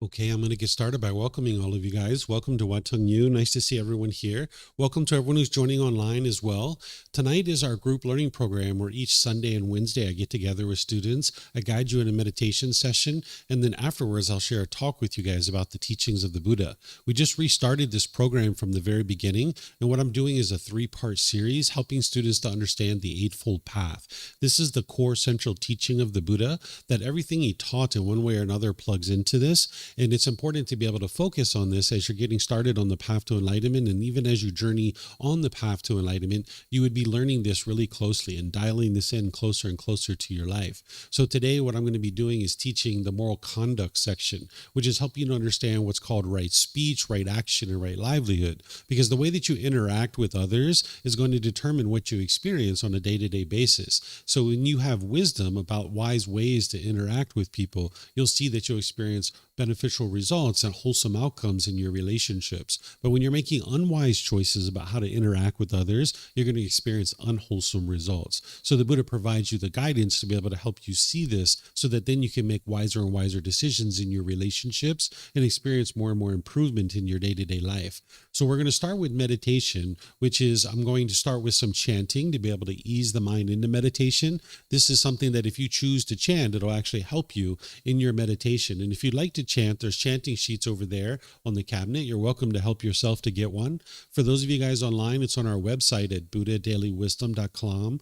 Okay, I'm going to get started by welcoming all of you guys. Welcome to Wat Tung. Nice to see everyone here. Welcome to everyone who's joining online as well. Tonight is our group learning program where each Sunday and Wednesday I get together with students. I guide you in a meditation session, and then afterwards I'll share a talk with you guys about the teachings of the Buddha. We just restarted this program from the very beginning, and what I'm doing is a 3-part series helping students to understand the Eightfold Path. This is the core central teaching of the Buddha, that everything he taught in one way or another plugs into this. And it's important to be able to focus on this as you're getting started on the path to enlightenment. And even as you journey on the path to enlightenment, you would be learning this really closely and dialing this in closer and closer to your life. So today, what I'm going to be doing is teaching the moral conduct section, which is helping you to understand what's called right speech, right action, and right livelihood. Because the way that you interact with others is going to determine what you experience on a day-to-day basis. So when you have wisdom about wise ways to interact with people, you'll see that you'll experience beneficial results and wholesome outcomes in your relationships. But when you're making unwise choices about how to interact with others, you're going to experience unwholesome results. So the Buddha provides you the guidance to be able to help you see this so that then you can make wiser and wiser decisions in your relationships and experience more and more improvement in your day-to-day life. So we're going to start with meditation, which is I'm going to start with some chanting to be able to ease the mind into meditation. This is something that if you choose to chant, it'll actually help you in your meditation. And if you'd like to chant, there's chanting sheets over there on the cabinet. You're welcome to help yourself to get one. For those of you guys online, it's on our website at buddhadailywisdom.com.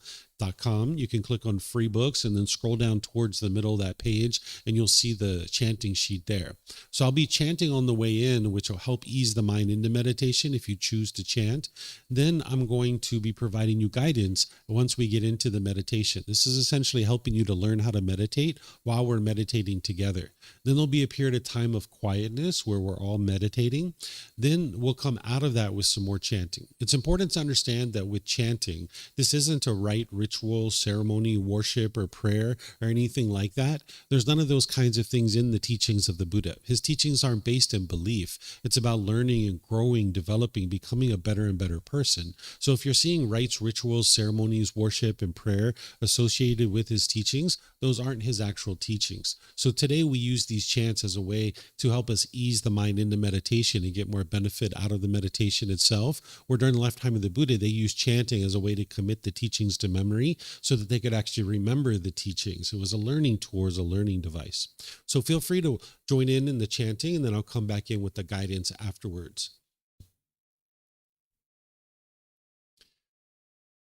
You can click on free books and then scroll down towards the middle of that page and you'll see the chanting sheet there. So I'll be chanting on the way in, which will help ease the mind into meditation if you choose to chant. Then I'm going to be providing you guidance once we get into the meditation. This is essentially helping you to learn how to meditate while we're meditating together. Then there'll be a period of time of quietness where we're all meditating. Then we'll come out of that with some more chanting. It's important to understand that with chanting, this isn't a rite, ritual, ceremony, worship, or prayer, or anything like that. There's none of those kinds of things in the teachings of the Buddha. His teachings aren't based in belief. It's about learning and growing, developing, becoming a better and better person. So if you're seeing rites, rituals, ceremonies, worship, and prayer associated with his teachings, those aren't his actual teachings. So today we use these chants as a way to help us ease the mind into meditation and get more benefit out of the meditation itself. Where during the lifetime of the Buddha, they used chanting as a way to commit the teachings to memory so that they could actually remember the teachings. It was a learning tool, a learning device. So feel free to join in the chanting, and then I'll come back in with the guidance afterwards.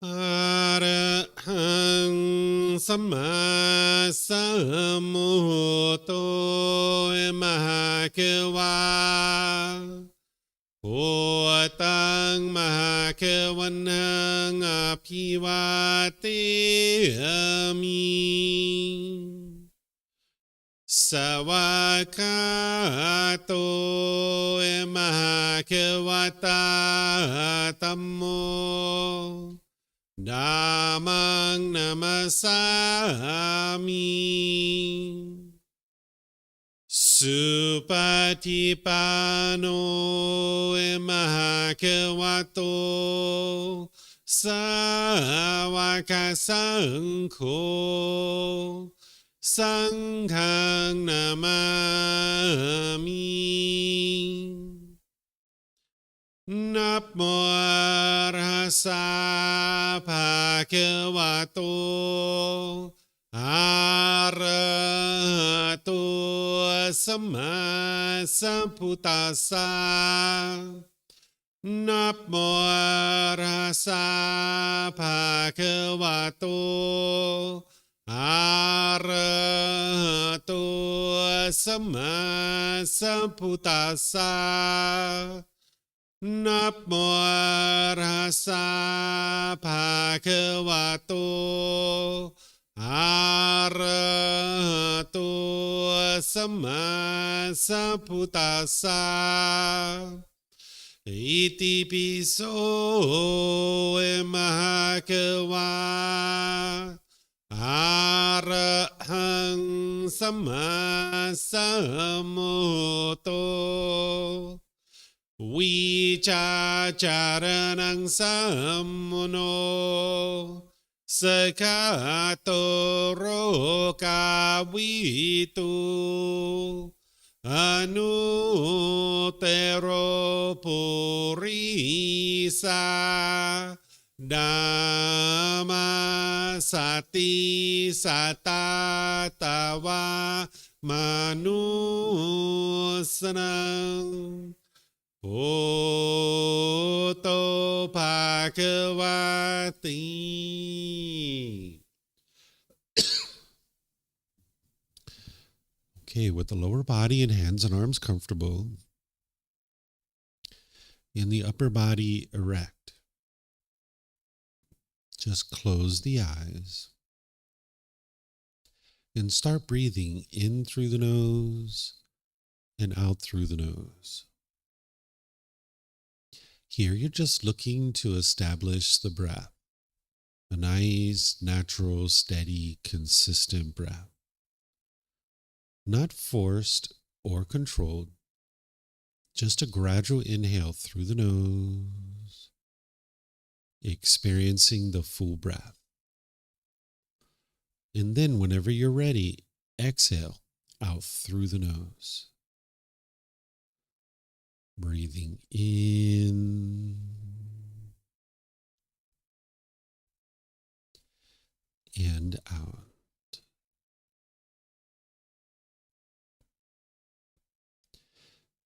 Arahang Samma Sambuddho Mahakeva Wat Tung Mahakavanang Apivateyami Savakato Mahakavata Tammo Dhammang Namasami Supatipano Mahakavato Sāvaka Saṅkho Saṅghang Namami Namo Arhasa Bhagavato Arahato Samma Sambuddhassa Namo Arhasa Bhagavato Arahato Samma Sambuddhassa Namo Arhasa Bhagavato Arahato Samma Sambuddhassa Iti piso mahakava Arahang Samma Sambuddho Vicacaranang sammuno Sakato rokavitu Anutero purisa Dhamma sati satatawa manusanam Oto Bhagavati. Okay, with the lower body and hands and arms comfortable, and the upper body erect, just close the eyes and start breathing in through the nose and out through the nose. Here, you're just looking to establish the breath, a nice, natural, steady, consistent breath, not forced or controlled, just a gradual inhale through the nose, experiencing the full breath. And then, whenever you're ready, exhale out through the nose. Breathing in and out.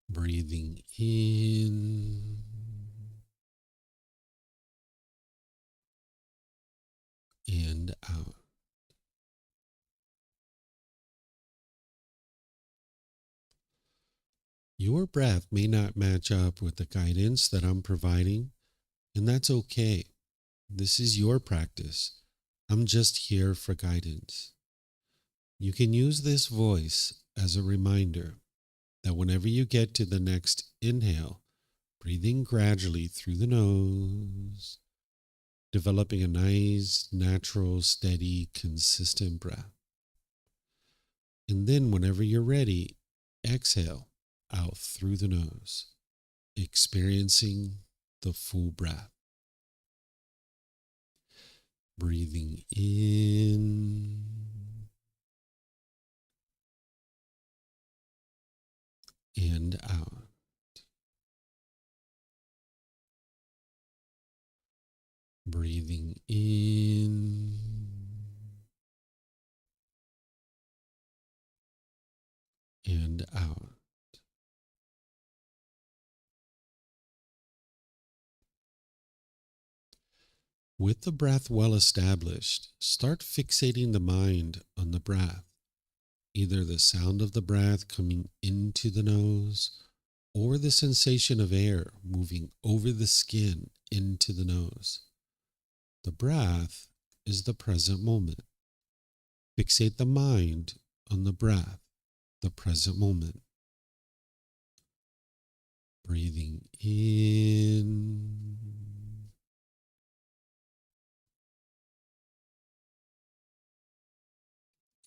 Breathing in and out. Your breath may not match up with the guidance that I'm providing, and that's okay. This is your practice. I'm just here for guidance. You can use this voice as a reminder that whenever you get to the next inhale, breathing gradually through the nose, developing a nice, natural, steady, consistent breath. And then whenever you're ready, exhale out through the nose, experiencing the full breath. Breathing in and out. Breathing in and out. With the breath well established, start fixating the mind on the breath, either the sound of the breath coming into the nose or the sensation of air moving over the skin into the nose. The breath is the present moment. Fixate the mind on the breath, the present moment. Breathing in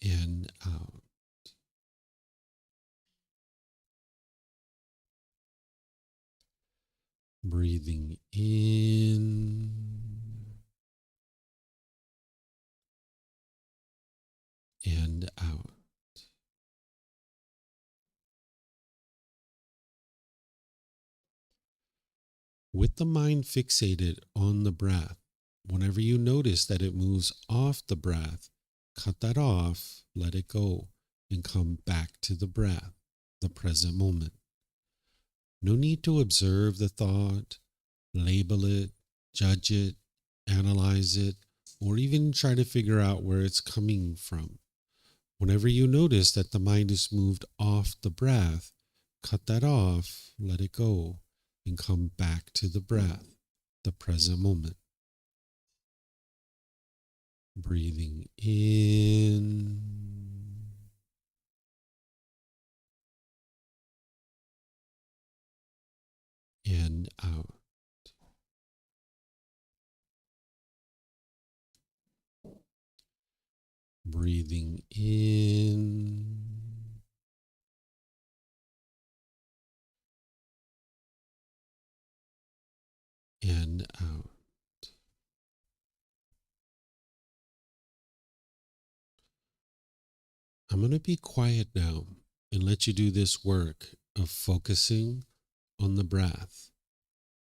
and out. Breathing in and out. With the mind fixated on the breath, whenever you notice that it moves off the breath, cut that off, let it go, and come back to the breath, the present moment. No need to observe the thought, label it, judge it, analyze it, or even try to figure out where it's coming from. Whenever you notice that the mind is moved off the breath, cut that off, let it go, and come back to the breath, the present moment. Breathing in and out. Breathing in and out. I'm going to be quiet now, and let you do this work of focusing on the breath,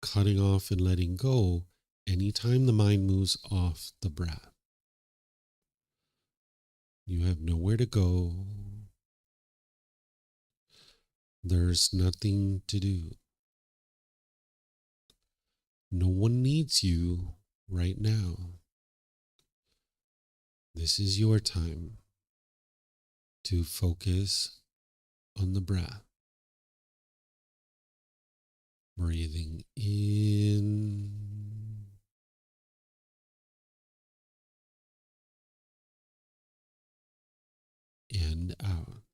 cutting off and letting go anytime the mind moves off the breath. You have nowhere to go. There's nothing to do. No one needs you right now. This is your time to focus on the breath. Breathing in and out.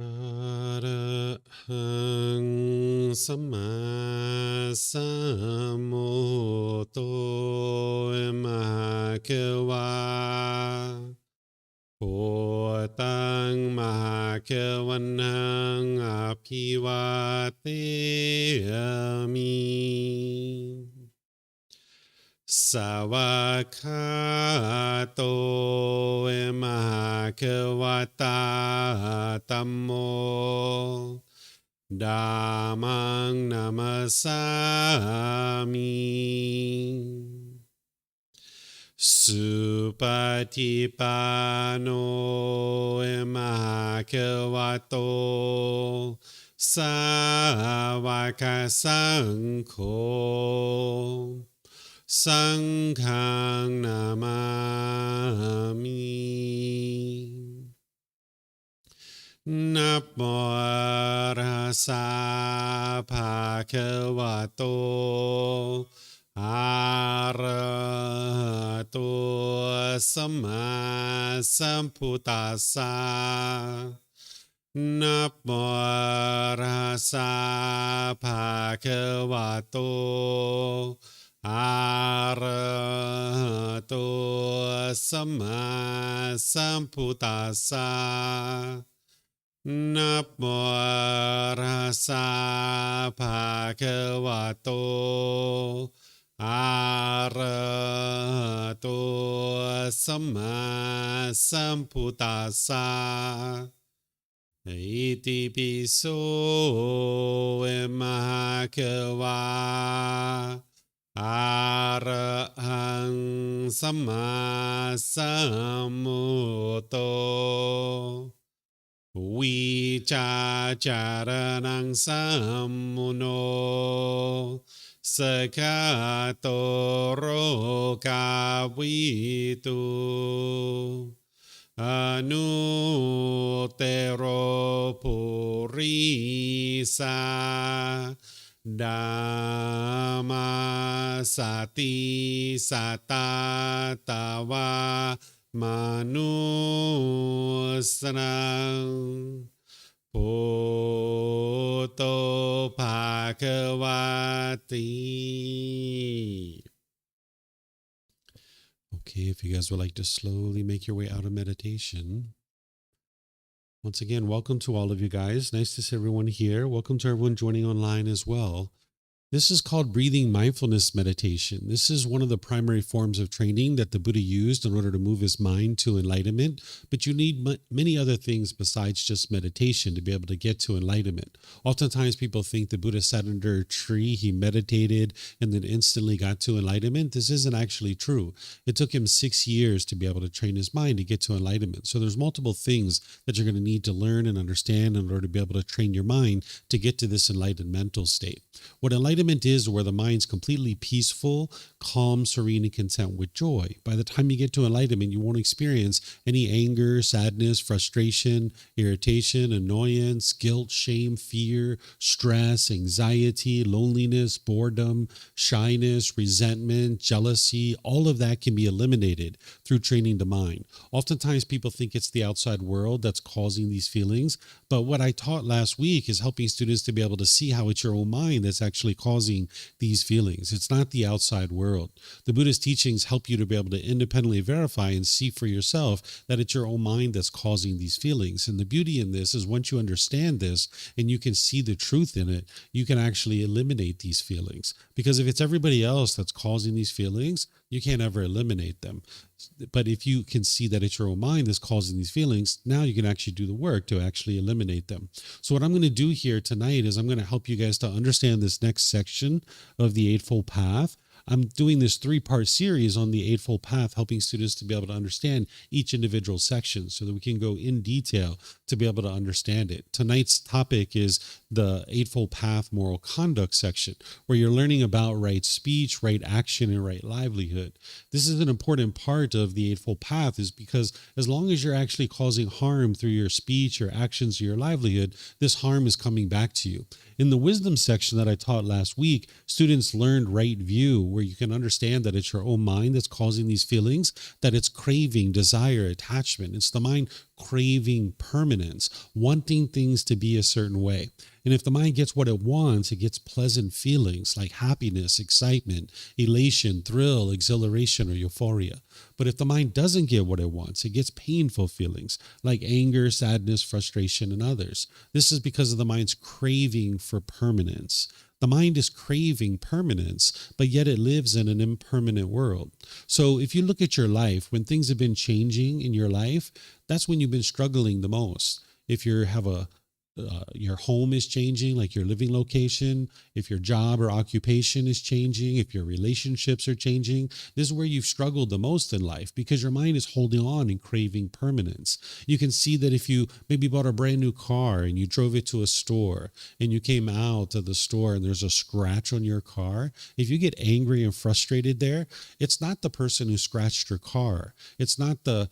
อะระหังสัมมาสัมพุทโธมหาเขวาโพตังมหาเขวันหังอภิวาเทมิสวากขาโตมหาเขวตาธัมโมธัมมังนามัสสามิสุปฏิปันโนมหาเขวโตสาวกสังโฆสังฆังนามามินะโมตัสสะภะคะวะโตอะระหะโตสัมมาสัมพุทธัสสะนะโมตัสสะภะคะวะโตอะระหะโตสัมมาสัมพุทธัสสะนะโมตัสสะภะคะวะโตอะระหะโตสัมมาสัมพุทธัสสะอิติปิโสมหาเขวาอะระหังสัมมาสัมพุทโธวิจาจารณังสัมมุโนสกาโตโรกาวิตุอนุเตโรปุริสาดามาสติสัตตาตาวามนุสนังพุทโธภาควาติ Okay, if you guys would like to slowly make your way out of meditation. Once again, welcome to all of you guys. Nice to see everyone here. Welcome to everyone joining online as well. This is called breathing mindfulness meditation. This is one of the primary forms of training that the Buddha used in order to move his mind to enlightenment. But you need many other things besides just meditation to be able to get to enlightenment. Oftentimes people think the Buddha sat under a tree, he meditated, and then instantly got to enlightenment. This isn't actually true. It took him 6 years to be able to train his mind to get to enlightenment. So there's multiple things that you're going to need to learn and understand in order to be able to train your mind to get to this enlightened mental state. What enlightenment is where the mind's completely peaceful, calm, serene, and content with joy. By the time you get to enlightenment, you won't experience any anger, sadness, frustration, irritation, annoyance, guilt, shame, fear, stress, anxiety, loneliness, boredom, shyness, resentment, jealousy. All of that can be eliminated through training the mind. Oftentimes people think it's the outside world that's causing these feelings, but what I taught last week is helping students to be able to see how it's your own mind that's actually causing these feelings. It's not the outside world. The Buddhist teachings help you to be able to independently verify and see for yourself that it's your own mind that's causing these feelings. And the beauty in this is once you understand this and you can see the truth in it, you can actually eliminate these feelings. Because if it's everybody else that's causing these feelings, you can't ever eliminate them. But if you can see that it's your own mind that's causing these feelings, now you can actually do the work to actually eliminate them. So what I'm going to do here tonight is I'm going to help you guys to understand this next section of the Eightfold Path. I'm doing this 3-part series on the Eightfold Path, helping students to be able to understand each individual section so that we can go in detail to be able to understand it. Tonight's topic is the Eightfold Path moral conduct section, where you're learning about right speech, right action, and right livelihood. This is an important part of the Eightfold Path is because as long as you're actually causing harm through your speech, your actions, or your livelihood, this harm is coming back to you. In the wisdom section that I taught last week, students learned right view, where you can understand that it's your own mind that's causing these feelings, that it's craving, desire, attachment. It's the mind craving permanence, wanting things to be a certain way. And if the mind gets what it wants, it gets pleasant feelings like happiness, excitement, elation, thrill, exhilaration, or euphoria. But if the mind doesn't get what it wants, it gets painful feelings like anger, sadness, frustration, and others. This is because of the mind's craving for permanence. The mind is craving permanence, but yet it lives in an impermanent world. So if you look at your life, when things have been changing in your life, that's when you've been struggling the most. If you have your home is changing, like your living location, if your job or occupation is changing, if your relationships are changing, this is where you've struggled the most in life because your mind is holding on and craving permanence. You can see that if you maybe bought a brand new car and you drove it to a store and you came out of the store and there's a scratch on your car, if you get angry and frustrated there, it's not the person who scratched your car. It's not the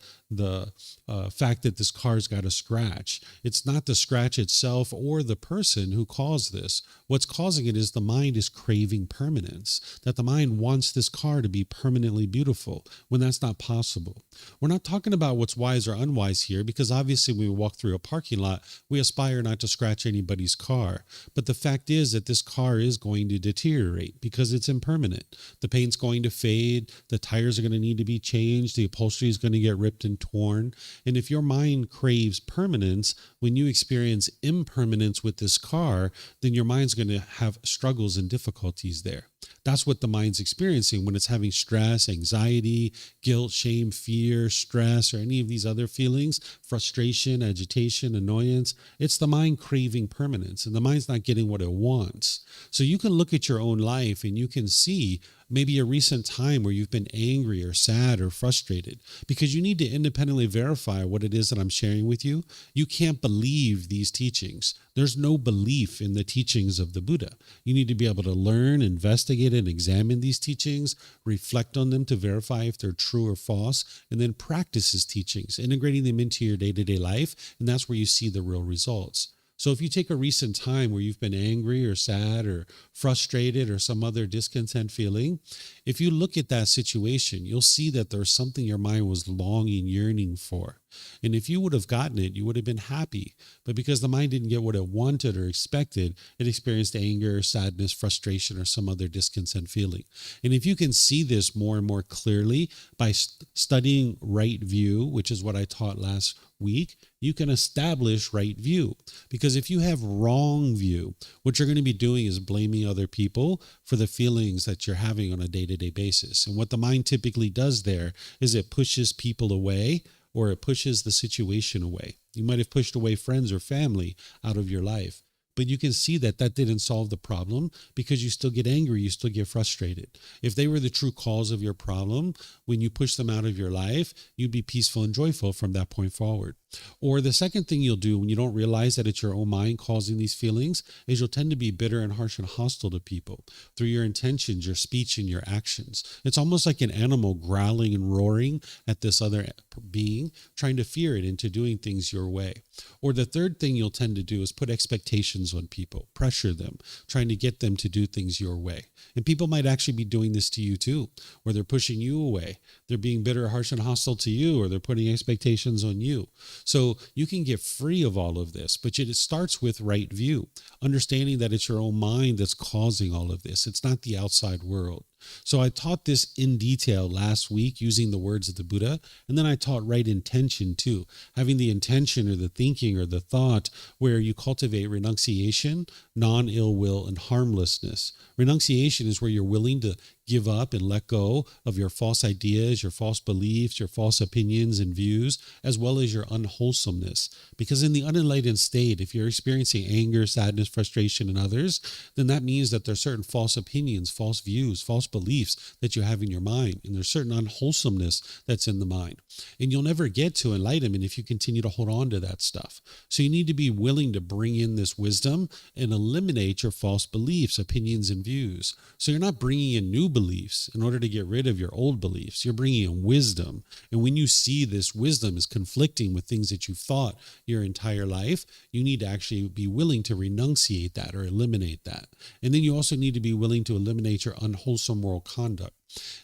fact that this car's got a scratch. It's not the scratch itself or the person who caused this. What's causing it is the mind is craving permanence, that the mind wants this car to be permanently beautiful when that's not possible. We're not talking about what's wise or unwise here because obviously when we walk through a parking lot, we aspire not to scratch anybody's car. But the fact is that this car is going to deteriorate because it's impermanent. The paint's going to fade, the tires are going to need to be changed, the upholstery is going to get ripped and torn. And if your mind craves permanence, when you experience impermanence with this car, then your mind's going to have struggles and difficulties there. That's what the mind's experiencing when it's having stress, anxiety, guilt, shame, fear, stress, or any of these other feelings, frustration, agitation, annoyance. It's the mind craving permanence, and the mind's not getting what it wants. So you can look at your own life and you can see maybe a recent time where you've been angry or sad or frustrated because you need to independently verify what it is that I'm sharing with you. You can't believe these teachings. There's no belief in the teachings of the Buddha. You need to be able to learn, investigate, and examine these teachings, reflect on them to verify if they're true or false, and then practice his teachings, integrating them into your day-to-day life, and that's where you see the real results. So if you take a recent time where you've been angry or sad or frustrated or some other discontent feeling, if you look at that situation, you'll see that there's something your mind was longing, yearning for. And if you would have gotten it, you would have been happy. But because the mind didn't get what it wanted or expected, it experienced anger, sadness, frustration, or some other discontent feeling. And if you can see this more and more clearly by studying right view, which is what I taught last week, you can establish right view. Because if you have wrong view, what you're going to be doing is blaming other people for the feelings that you're having on a day-to-day basis. And what the mind typically does there is it pushes people away, or it pushes the situation away. You might have pushed away friends or family out of your life, but you can see that that didn't solve the problem because you still get angry, you still get frustrated. If they were the true cause of your problem, when you push them out of your life, you'd be peaceful and joyful from that point forward. Or the second thing you'll do when you don't realize that it's your own mind causing these feelings is you'll tend to be bitter and harsh and hostile to people through your intentions, your speech, and your actions. It's almost like an animal growling and roaring at this other being, trying to fear it into doing things your way. Or the third thing you'll tend to do is put expectations on people, pressure them, trying to get them to do things your way. And people might actually be doing this to you too, where they're pushing you away. They're being bitter, harsh, and hostile to you, or they're putting expectations on you. So you can get free of all of this, but it starts with right view, understanding that it's your own mind that's causing all of this. It's not the outside world. So I taught this in detail last week using the words of the Buddha, and then I taught right intention too, having the intention or the thinking or the thought where you cultivate renunciation, non-ill will, and harmlessness. Renunciation is where you're willing to give up and let go of your false ideas, your false beliefs, your false opinions and views, as well as your unwholesomeness. Because in the unenlightened state, if you're experiencing anger, sadness, frustration, and others, then that means that there's certain false opinions, false views, false beliefs that you have in your mind, and there's certain unwholesomeness that's in the mind. And you'll never get to enlightenment if you continue to hold on to that stuff. So you need to be willing to bring in this wisdom and eliminate your false beliefs, opinions, and views. So you're not bringing in new beliefs in order to get rid of your old beliefs. You're bringing in wisdom. And when you see this wisdom is conflicting with things that you've thought your entire life, you need to actually be willing to renunciate that or eliminate that. And then you also need to be willing to eliminate your unwholesome moral conduct.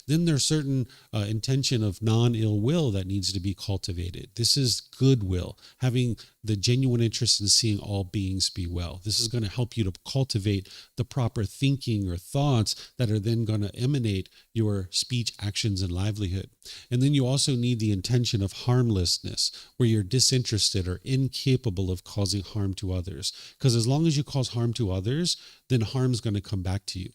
Then there's certain intention of non-ill will that needs to be cultivated. This is goodwill, having the genuine interest in seeing all beings be well. This is going to help you to cultivate the proper thinking or thoughts that are then going to emanate your speech, actions, and livelihood. And then you also need the intention of harmlessness, where you're disinterested or incapable of causing harm to others. Because as long as you cause harm to others, then harm's going to come back to you.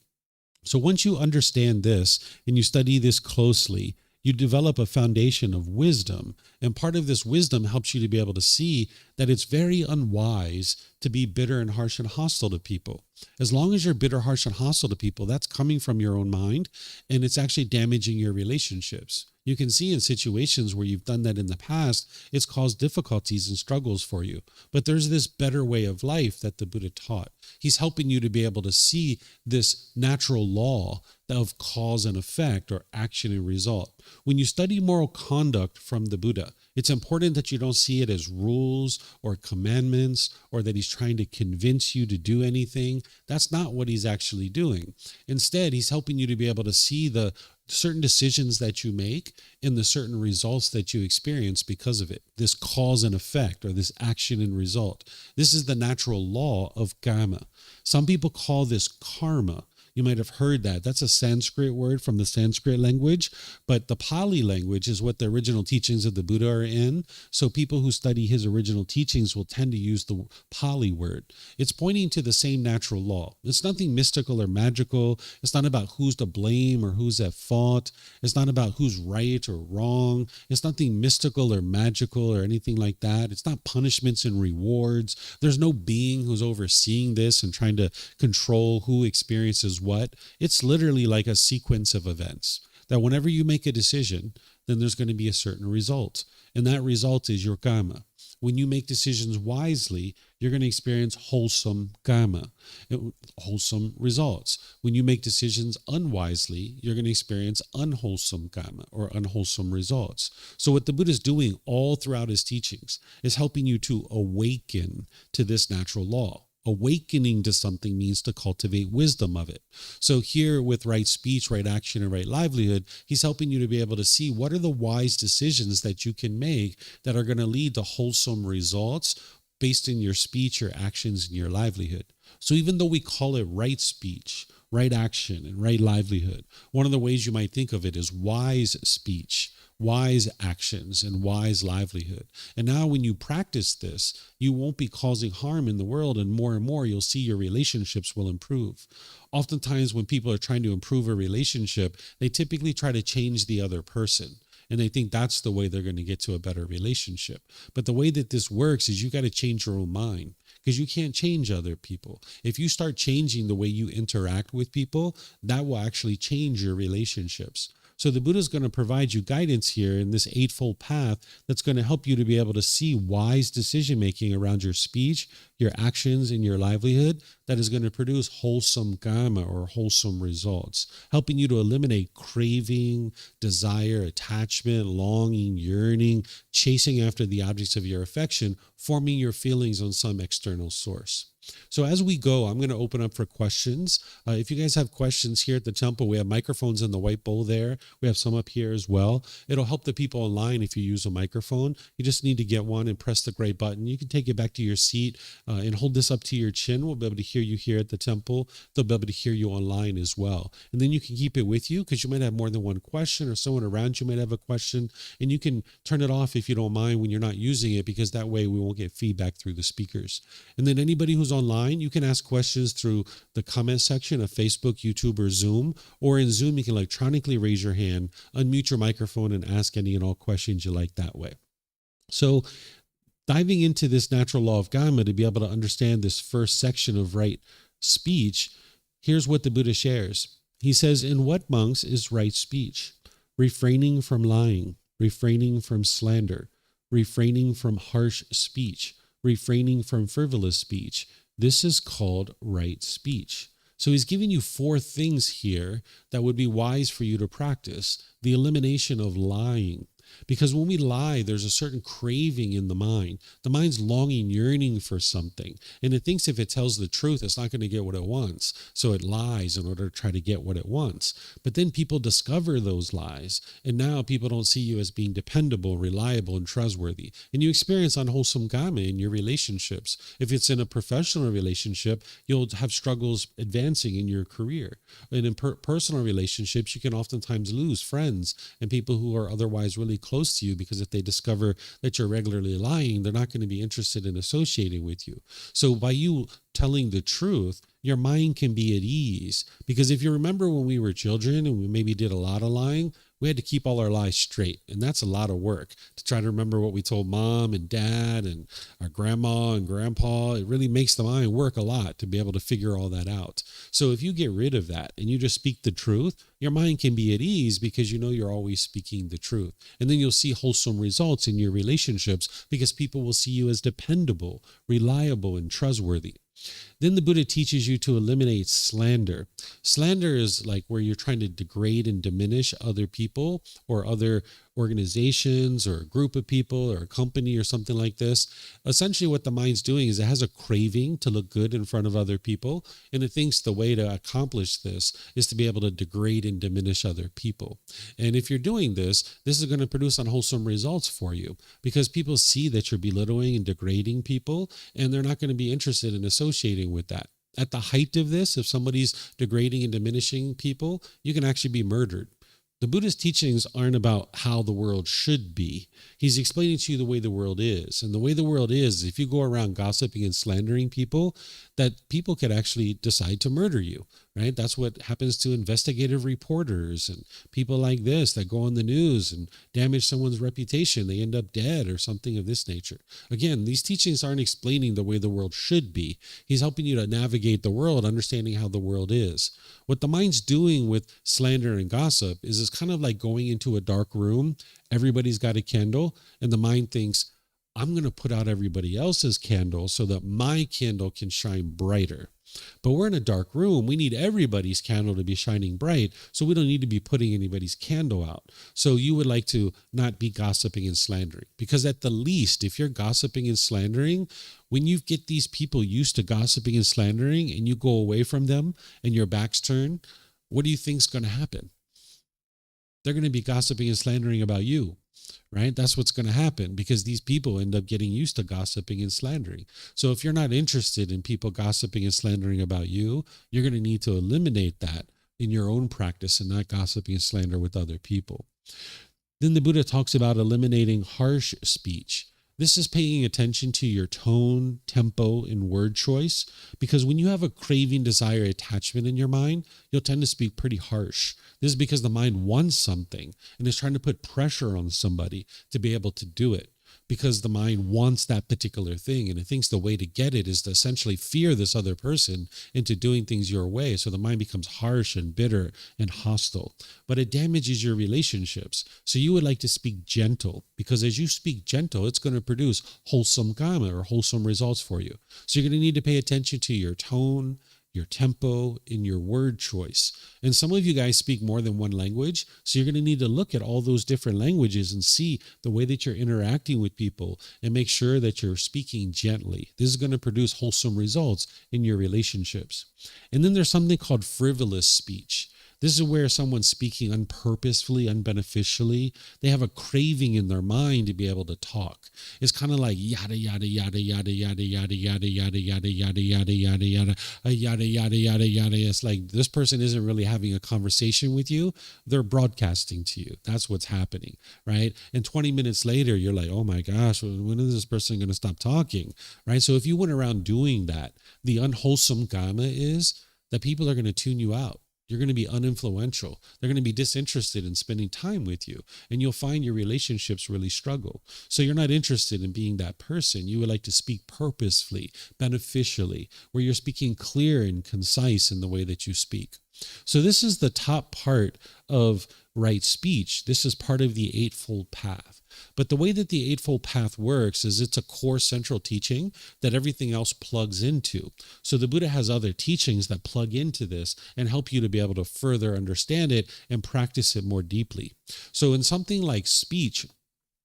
So once you understand this and you study this closely, you develop a foundation of wisdom. And part of this wisdom helps you to be able to see that it's very unwise to be bitter and harsh and hostile to people. As long as you're bitter, harsh, and hostile to people, that's coming from your own mind, and it's actually damaging your relationships. You can see in situations where you've done that in the past, it's caused difficulties and struggles for you. But there's this better way of life that the Buddha taught. He's helping you to be able to see this natural law of cause and effect, or action and result. When you study moral conduct from the Buddha, it's important that you don't see it as rules or commandments, or that he's trying to convince you to do anything. That's not what he's actually doing. Instead, he's helping you to be able to see the certain decisions that you make and the certain results that you experience because of it. This cause and effect, or this action and result. This is the natural law of karma. Some people call this karma. You might have heard that. That's a Sanskrit word from the Sanskrit language, but the Pali language is what the original teachings of the Buddha are in. So people who study his original teachings will tend to use the Pali word. It's pointing to the same natural law. It's nothing mystical or magical. It's not about who's to blame or who's at fault. It's not about who's right or wrong. It's nothing mystical or magical or anything like that. It's not punishments and rewards. There's no being who's overseeing this and trying to control who experiences what. It's literally like a sequence of events that whenever you make a decision, then there's going to be a certain result. And that result is your karma. When you make decisions wisely, you're going to experience wholesome karma, wholesome results. When you make decisions unwisely, you're going to experience unwholesome karma, or unwholesome results. So what the Buddha is doing all throughout his teachings is helping you to awaken to this natural law. Awakening to something means to cultivate wisdom of it. So here with right speech, right action, and right livelihood, he's helping you to be able to see what are the wise decisions that you can make that are going to lead to wholesome results based in your speech, your actions, and your livelihood. So even though we call it right speech, right action, and right livelihood, one of the ways you might think of it is wise speech, wise actions, and wise livelihood. And now when you practice this, you won't be causing harm in the world, and more you'll see your relationships will improve. Oftentimes when people are trying to improve a relationship, they typically try to change the other person. And they think that's the way they're going to get to a better relationship. But the way that this works is you got to change your own mind, because you can't change other people. If you start changing the way you interact with people, that will actually change your relationships. So the Buddha is going to provide you guidance here in this eightfold path that's going to help you to be able to see wise decision-making around your speech, your actions, and your livelihood that is going to produce wholesome karma, or wholesome results, helping you to eliminate craving, desire, attachment, longing, yearning, chasing after the objects of your affection, forming your feelings on some external source. So as we go, I'm going to open up for questions. If you guys have questions here at the temple, we have microphones in the white bowl there. We have some up here as well. It'll help the people online if you use a microphone. You just need to get one and press the gray button. You can take it back to your seat and hold this up to your chin. We'll be able to hear you here at the temple. They'll be able to hear you online as well. And then you can keep it with you, because you might have more than one question, or someone around you might have a question. And you can turn it off if you don't mind when you're not using it, because that way we won't get feedback through the speakers. And then anybody who's online, you can ask questions through the comment section of Facebook, YouTube, or Zoom. Or in Zoom, you can electronically raise your hand, unmute your microphone, and ask any and all questions you like that way. So diving into this natural law of karma to be able to understand this first section of right speech, here's what the Buddha shares. He says, in what, monks, is right speech? Refraining from lying, refraining from slander, refraining from harsh speech, refraining from frivolous speech. This is called right speech. So he's giving you 4 things here that would be wise for you to practice. The elimination of lying. Because when we lie, there's a certain craving in the mind. The mind's longing, yearning for something. And it thinks if it tells the truth, it's not going to get what it wants. So it lies in order to try to get what it wants. But then people discover those lies. And now people don't see you as being dependable, reliable, and trustworthy. And you experience unwholesome karma in your relationships. If it's in a professional relationship, you'll have struggles advancing in your career. And in personal relationships, you can oftentimes lose friends and people who are otherwise really close to you, because if they discover that you're regularly lying, they're not going to be interested in associating with you. So by you telling the truth, your mind can be at ease. Because if you remember when we were children and we maybe did a lot of lying, we had to keep all our lies straight. And that's a lot of work to try to remember what we told mom and dad and our grandma and grandpa. It really makes the mind work a lot to be able to figure all that out. So if you get rid of that and you just speak the truth, your mind can be at ease because you know you're always speaking the truth. And then you'll see wholesome results in your relationships because people will see you as dependable, reliable, and trustworthy. Then the Buddha teaches you to eliminate slander. Slander is like where you're trying to degrade and diminish other people or other organizations or a group of people or a company or something like this. Essentially what the mind's doing is it has a craving to look good in front of other people, and it thinks the way to accomplish this is to be able to degrade and diminish other people. And if you're doing this, this is going to produce unwholesome results for you because people see that you're belittling and degrading people, and they're not going to be interested in associating with that. At the height of this, if somebody's degrading and diminishing people, you can actually be murdered. The Buddha's teachings aren't about how the world should be. He's explaining to you the way the world is. And the way the world is, if you go around gossiping and slandering people, that people could actually decide to murder you, right? That's what happens to investigative reporters and people like this that go on the news and damage someone's reputation. They end up dead or something of this nature. Again, these teachings aren't explaining the way the world should be. He's helping you to navigate the world, understanding how the world is. What the mind's doing with slander and gossip is it's kind of like going into a dark room. Everybody's got a candle, and the mind thinks, I'm going to put out everybody else's candle so that my candle can shine brighter. But we're in a dark room. We need everybody's candle to be shining bright, so we don't need to be putting anybody's candle out. So you would like to not be gossiping and slandering, because at the least, if you're gossiping and slandering, when you get these people used to gossiping and slandering and you go away from them and your back's turned, what do you think's going to happen? They're going to be gossiping and slandering about you. Right? That's what's going to happen because these people end up getting used to gossiping and slandering. So if you're not interested in people gossiping and slandering about you, you're going to need to eliminate that in your own practice and not gossiping and slander with other people. Then the Buddha talks about eliminating harsh speech. This is paying attention to your tone, tempo, and word choice, because when you have a craving, desire, attachment in your mind, you'll tend to speak pretty harsh. This is because the mind wants something and is trying to put pressure on somebody to be able to do it, because the mind wants that particular thing, and it thinks the way to get it is to essentially fear this other person into doing things your way. So the mind becomes harsh and bitter and hostile, but it damages your relationships. So you would like to speak gentle, because as you speak gentle, it's going to produce wholesome karma or wholesome results for you. So you're going to need to pay attention to your tone, your tempo, and your word choice. And some of you guys speak more than one language, so you're going to need to look at all those different languages and see the way that you're interacting with people and make sure that you're speaking gently. This is going to produce wholesome results in your relationships. And then there's something called frivolous speech. This is where someone's speaking unpurposefully, unbeneficially. They have a craving in their mind to be able to talk. It's kind of like yada, yada, yada, yada, yada, yada, yada, yada, yada, yada, yada, yada, yada, yada, yada, yada, yada. It's like this person isn't really having a conversation with you. They're broadcasting to you. That's what's happening, right? And 20 minutes later, you're like, oh my gosh, when is this person going to stop talking, right? So if you went around doing that, the unwholesome karma is that people are going to tune you out. You're going to be uninfluential. They're going to be disinterested in spending time with you, and you'll find your relationships really struggle. So you're not interested in being that person. You would like to speak purposefully, beneficially, where you're speaking clear and concise in the way that you speak. So this is the top part of right speech. This is part of the Eightfold Path. But the way that the Eightfold Path works is it's a core central teaching that everything else plugs into. So the Buddha has other teachings that plug into this and help you to be able to further understand it and practice it more deeply. So in something like speech,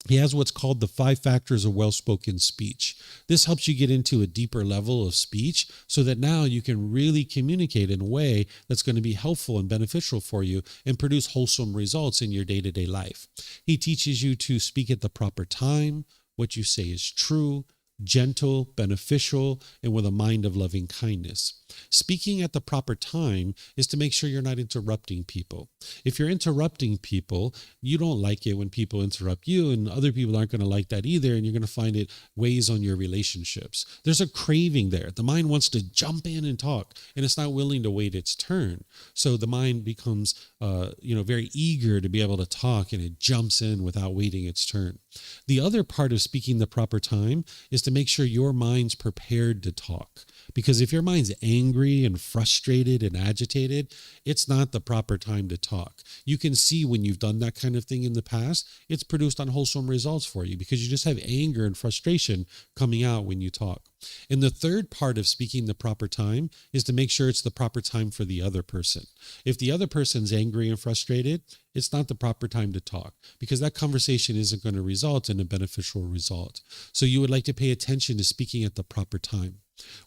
he has what's called the 5 factors of well-spoken speech. This helps you get into a deeper level of speech so that now you can really communicate in a way that's going to be helpful and beneficial for you and produce wholesome results in your day-to-day life. He teaches you to speak at the proper time, what you say is true, gentle, beneficial, and with a mind of loving kindness. Speaking at the proper time is to make sure you're not interrupting people. If you're interrupting people, you don't like it when people interrupt you, and other people aren't going to like that either, and you're going to find it weighs on your relationships. There's a craving there. The mind wants to jump in and talk, and it's not willing to wait its turn. So the mind becomes very eager to be able to talk, and it jumps in without waiting its turn. The other part of speaking the proper time is to make sure your mind's prepared to talk. Because if your mind's angry and frustrated and agitated, it's not the proper time to talk. You can see when you've done that kind of thing in the past, it's produced unwholesome results for you because you just have anger and frustration coming out when you talk. And the third part of speaking the proper time is to make sure it's the proper time for the other person. If the other person's angry and frustrated, it's not the proper time to talk because that conversation isn't going to result in a beneficial result. So you would like to pay attention to speaking at the proper time.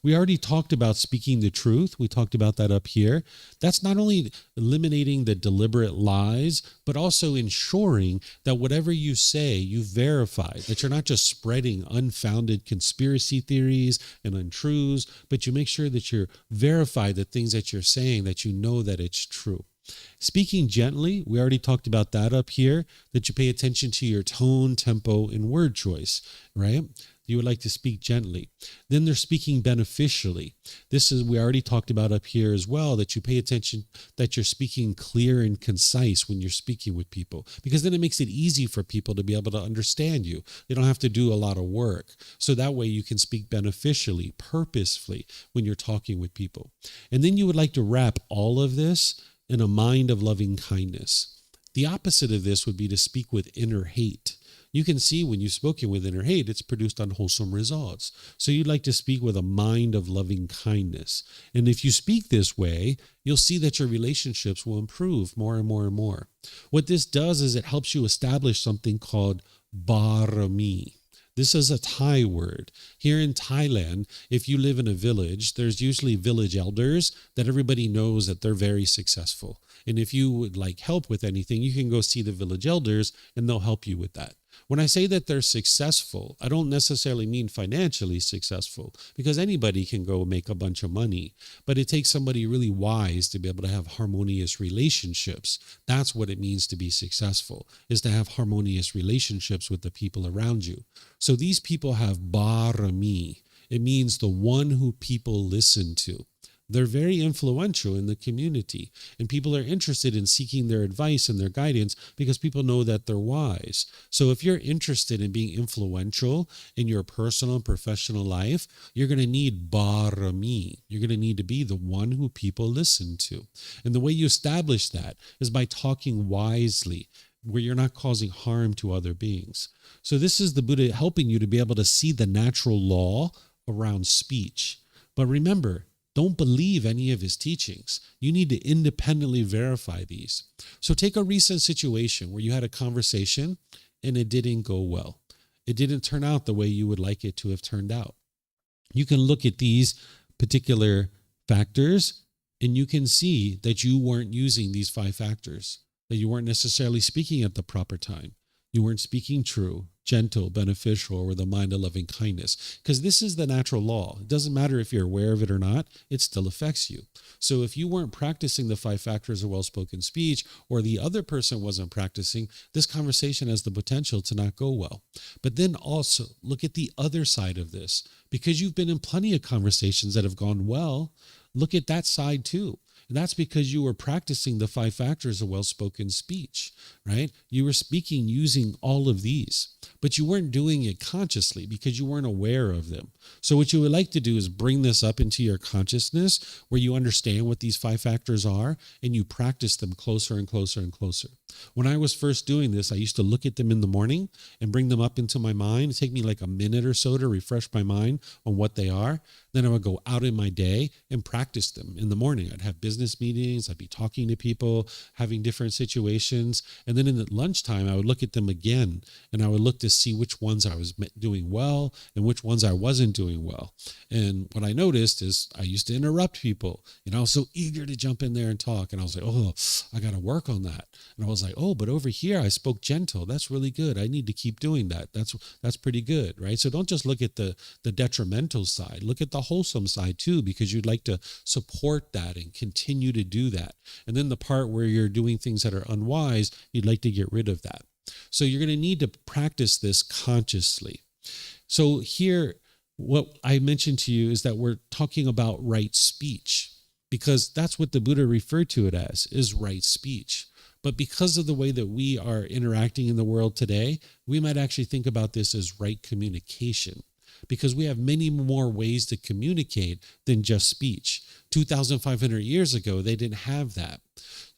We already talked about speaking the truth. We talked about that up here. That's not only eliminating the deliberate lies, but also ensuring that whatever you say, you verify, that you're not just spreading unfounded conspiracy theories and untruths, but you make sure that you're verified the things that you're saying, that you know that it's true. Speaking gently, we already talked about that up here, that you pay attention to your tone, tempo, and word choice, right? You would like to speak gently. Then they're speaking beneficially. We already talked about up here as well, that you pay attention, that you're speaking clear and concise when you're speaking with people, because then it makes it easy for people to be able to understand you. They don't have to do a lot of work. So that way you can speak beneficially, purposefully when you're talking with people. And then you would like to wrap all of this in a mind of loving kindness. The opposite of this would be to speak with inner hate. You can see when you've spoken with inner hate, it's produced unwholesome results. So you'd like to speak with a mind of loving kindness. And if you speak this way, you'll see that your relationships will improve more and more and more. What this does is it helps you establish something called barami. This is a Thai word. Here in Thailand, if you live in a village, there's usually village elders that everybody knows that they're very successful. And if you would like help with anything, you can go see the village elders and they'll help you with that. When I say that they're successful, I don't necessarily mean financially successful, because anybody can go make a bunch of money, but it takes somebody really wise to be able to have harmonious relationships. That's what it means to be successful, is to have harmonious relationships with the people around you. So these people have barami. It means the one who people listen to. They're very influential in the community, and people are interested in seeking their advice and their guidance because people know that they're wise. So if you're interested in being influential in your personal and professional life, you're going to need barami. You're going to need to be the one who people listen to. And the way you establish that is by talking wisely, where you're not causing harm to other beings. So this is the Buddha helping you to be able to see the natural law around speech. But remember, don't believe any of his teachings. You need to independently verify these. So take a recent situation where you had a conversation and it didn't go well. It didn't turn out the way you would like it to have turned out. You can look at these particular factors and you can see that you weren't using these 5 factors, that you weren't necessarily speaking at the proper time. You weren't speaking true, gentle, beneficial, or with a mind of loving kindness. Because this is the natural law. It doesn't matter if you're aware of it or not, it still affects you. So if you weren't practicing the 5 factors of well-spoken speech, or the other person wasn't practicing, this conversation has the potential to not go well. But then also look at the other side of this. Because you've been in plenty of conversations that have gone well, look at that side too. And that's because you were practicing the 5 factors of well-spoken speech, right? You were speaking using all of these, but you weren't doing it consciously because you weren't aware of them. So what you would like to do is bring this up into your consciousness where you understand what these 5 factors are and you practice them closer and closer and closer. When I was first doing this, I used to look at them in the morning and bring them up into my mind. It'd take me like a minute or so to refresh my mind on what they are. Then I would go out in my day and practice them in the morning. I'd have business meetings. I'd be talking to people, having different situations. And then in the lunchtime, I would look at them again and I would look to see which ones I was doing well and which ones I wasn't doing well. And what I noticed is I used to interrupt people. I was so eager to jump in there and talk. And I was like, oh, I got to work on that. And I was like, oh, but over here I spoke gentle. That's really good. I need to keep doing that. That's pretty good, right? So don't just look at the detrimental side. Look at the wholesome side too, because you'd like to support that and continue to do that. And then the part where you're doing things that are unwise, you'd like to get rid of that. So you're going to need to practice this consciously. So here, what I mentioned to you is that we're talking about right speech, because that's what the Buddha referred to it as, is right speech. But because of the way that we are interacting in the world today, we might actually think about this as right communication, because we have many more ways to communicate than just speech. 2,500 years ago, they didn't have that.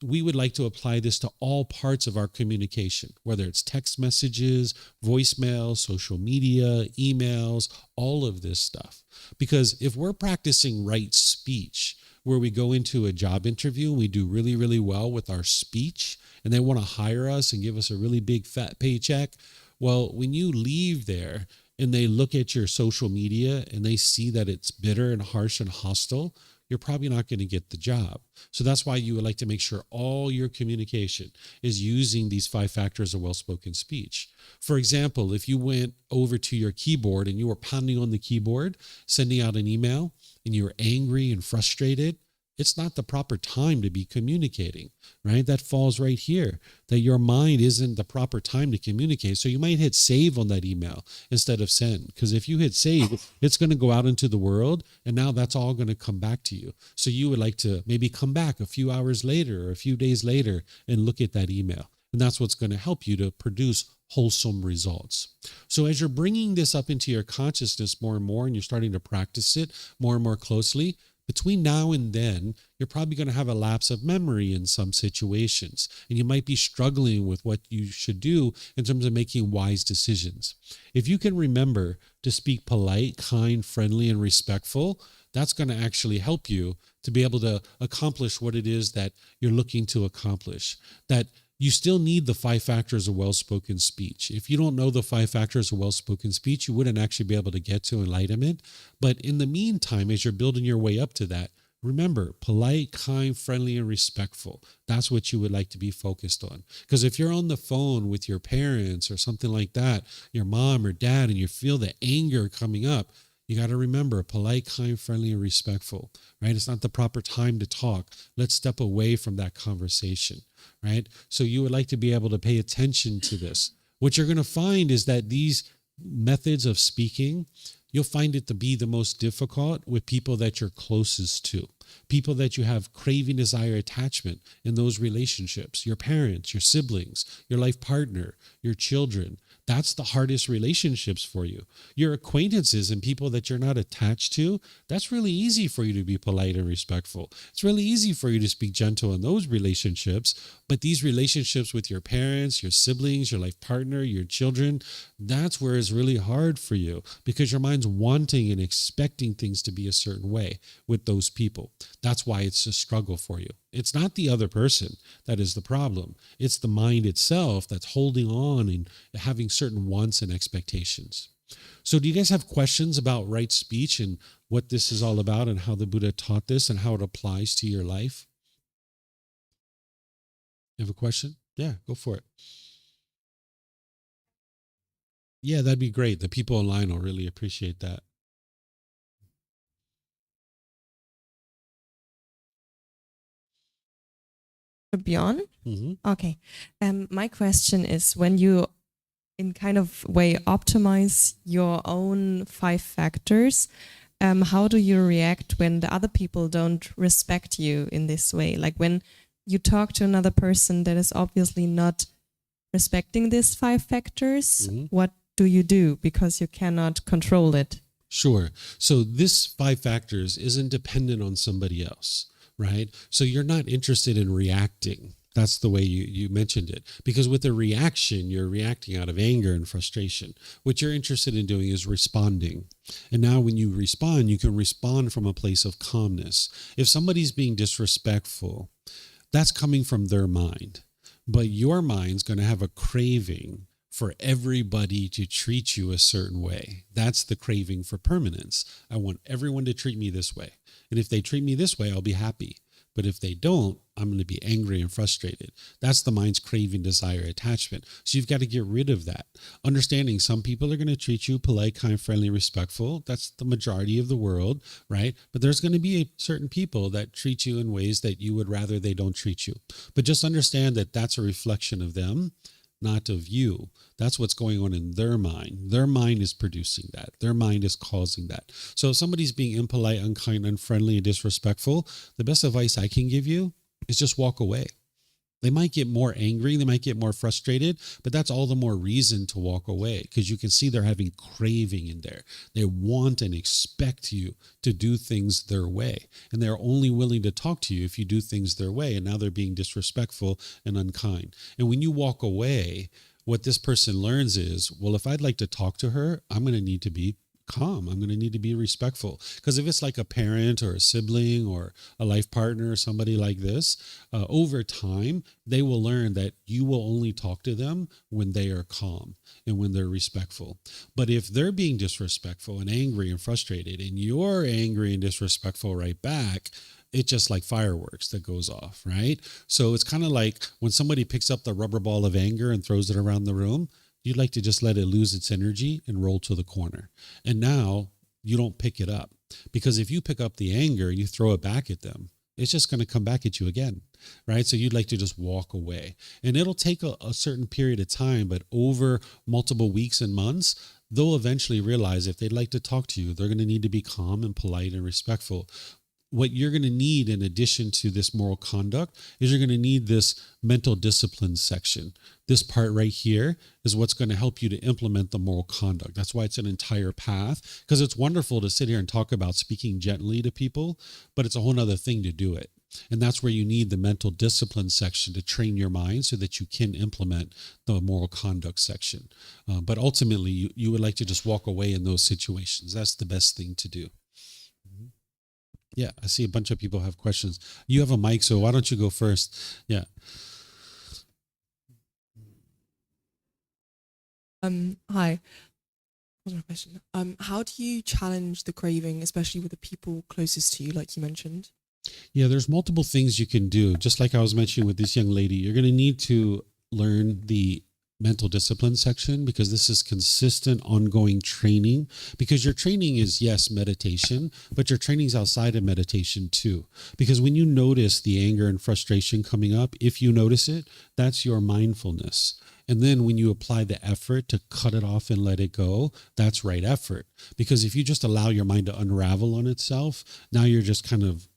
We would like to apply this to all parts of our communication, whether it's text messages, voicemail, social media, emails, all of this stuff. Because if we're practicing right speech, where we go into a job interview and we do really, really well with our speech, and they want to hire us and give us a really big fat paycheck, well, when you leave there and they look at your social media and they see that it's bitter and harsh and hostile, you're probably not going to get the job. So that's why you would like to make sure all your communication is using these 5 factors of well-spoken speech. For example, if you went over to your keyboard and you were pounding on the keyboard, sending out an email, and you were angry and frustrated, it's not the proper time to be communicating, right? That falls right here, that your mind isn't the proper time to communicate. So you might hit save on that email instead of send, because if you hit save, it's going to go out into the world, and now that's all going to come back to you. So you would like to maybe come back a few hours later or a few days later and look at that email. And that's what's going to help you to produce wholesome results. So as you're bringing this up into your consciousness more and more, and you're starting to practice it more and more closely, between now and then, you're probably going to have a lapse of memory in some situations, and you might be struggling with what you should do in terms of making wise decisions. If you can remember to speak polite, kind, friendly, and respectful, that's going to actually help you to be able to accomplish what it is that you're looking to accomplish. That you still need the 5 factors of well-spoken speech. If you don't know the 5 factors of well-spoken speech, you wouldn't actually be able to get to enlightenment. But in the meantime, as you're building your way up to that, remember, polite, kind, friendly, and respectful. That's what you would like to be focused on. Because if you're on the phone with your parents or something like that, your mom or dad, and you feel the anger coming up, you got to remember, polite, kind, friendly, and respectful, right? It's not the proper time to talk. Let's step away from that conversation, right? So you would like to be able to pay attention to this. What you're going to find is that these methods of speaking, you'll find it to be the most difficult with people that you're closest to, people that you have craving, desire, attachment in those relationships, your parents, your siblings, your life partner, your children. That's the hardest relationships for you. Your acquaintances and people that you're not attached to, that's really easy for you to be polite and respectful. It's really easy for you to speak gentle in those relationships. But these relationships with your parents, your siblings, your life partner, your children, that's where it's really hard for you, because your mind's wanting and expecting things to be a certain way with those people. That's why it's a struggle for you. It's not the other person that is the problem. It's the mind itself that's holding on and having certain wants and expectations. So do you guys have questions about right speech and what this is all about and how the Buddha taught this and how it applies to your life? You have a question? Yeah, go for it. Yeah, that'd be great. The people online will really appreciate that. Bjorn? Okay. My question is, when you in kind of way optimize your own 5 factors, how do you react when the other people don't respect you in this way? Like when you talk to another person that is obviously not respecting these 5 factors, what do you do? Because you cannot control it. Sure. So this 5 factors isn't dependent on somebody else, right? So you're not interested in reacting. That's the way you mentioned it. Because with a reaction, you're reacting out of anger and frustration. What you're interested in doing is responding. And now when you respond, you can respond from a place of calmness. If somebody's being disrespectful, that's coming from their mind. But your mind's going to have a craving for everybody to treat you a certain way. That's the craving for permanence. I want everyone to treat me this way. And if they treat me this way, I'll be happy. But if they don't, I'm going to be angry and frustrated. That's the mind's craving, desire, attachment. So you've got to get rid of that. Understanding some people are going to treat you polite, kind, friendly, respectful. That's the majority of the world, right? But there's going to be certain people that treat you in ways that you would rather they don't treat you. But just understand that that's a reflection of them, not of you. That's what's going on in their mind. Their mind is producing that. Their mind is causing that. So if somebody's being impolite, unkind, unfriendly, and disrespectful, the best advice I can give you is just walk away. They might get more angry, they might get more frustrated, but that's all the more reason to walk away, because you can see they're having craving in there. They want and expect you to do things their way, and they're only willing to talk to you if you do things their way, and now they're being disrespectful and unkind. And when you walk away, what this person learns is, well, if I'd like to talk to her, I'm going to need to be calm. I'm going to need to be respectful. Because if it's like a parent or a sibling or a life partner or somebody like this, over time, they will learn that you will only talk to them when they are calm and when they're respectful. But if they're being disrespectful and angry and frustrated, and you're angry and disrespectful right back, it's just like fireworks that goes off, right? So it's kind of like when somebody picks up the rubber ball of anger and throws it around the room, you'd like to just let it lose its energy and roll to the corner. And now you don't pick it up, because if you pick up the anger, you throw it back at them, it's just going to come back at you again, right? So you'd like to just walk away. And it'll take a certain period of time, but over multiple weeks and months, they'll eventually realize if they'd like to talk to you, they're going to need to be calm and polite and respectful. What you're going to need in addition to this moral conduct is you're going to need this mental discipline section. This part right here is what's going to help you to implement the moral conduct. That's why it's an entire path, because it's wonderful to sit here and talk about speaking gently to people, but it's a whole other thing to do it. And that's where you need the mental discipline section to train your mind so that you can implement the moral conduct section. But ultimately, you would like to just walk away in those situations. That's the best thing to do. Yeah, I see a bunch of people have questions. You have a mic, so why don't you go first? Yeah. Hi. What's my question? How do you challenge the craving, especially with the people closest to you, like you mentioned? Yeah, there's multiple things you can do. Just like I was mentioning with this young lady, you're going to need to learn the mental discipline section, because this is consistent, ongoing training. Because your training is, yes, meditation, but your training is outside of meditation too. Because when you notice the anger and frustration coming up, if you notice it, that's your mindfulness. And then when you apply the effort to cut it off and let it go, that's right effort. Because if you just allow your mind to unravel on itself, now you're just kind of,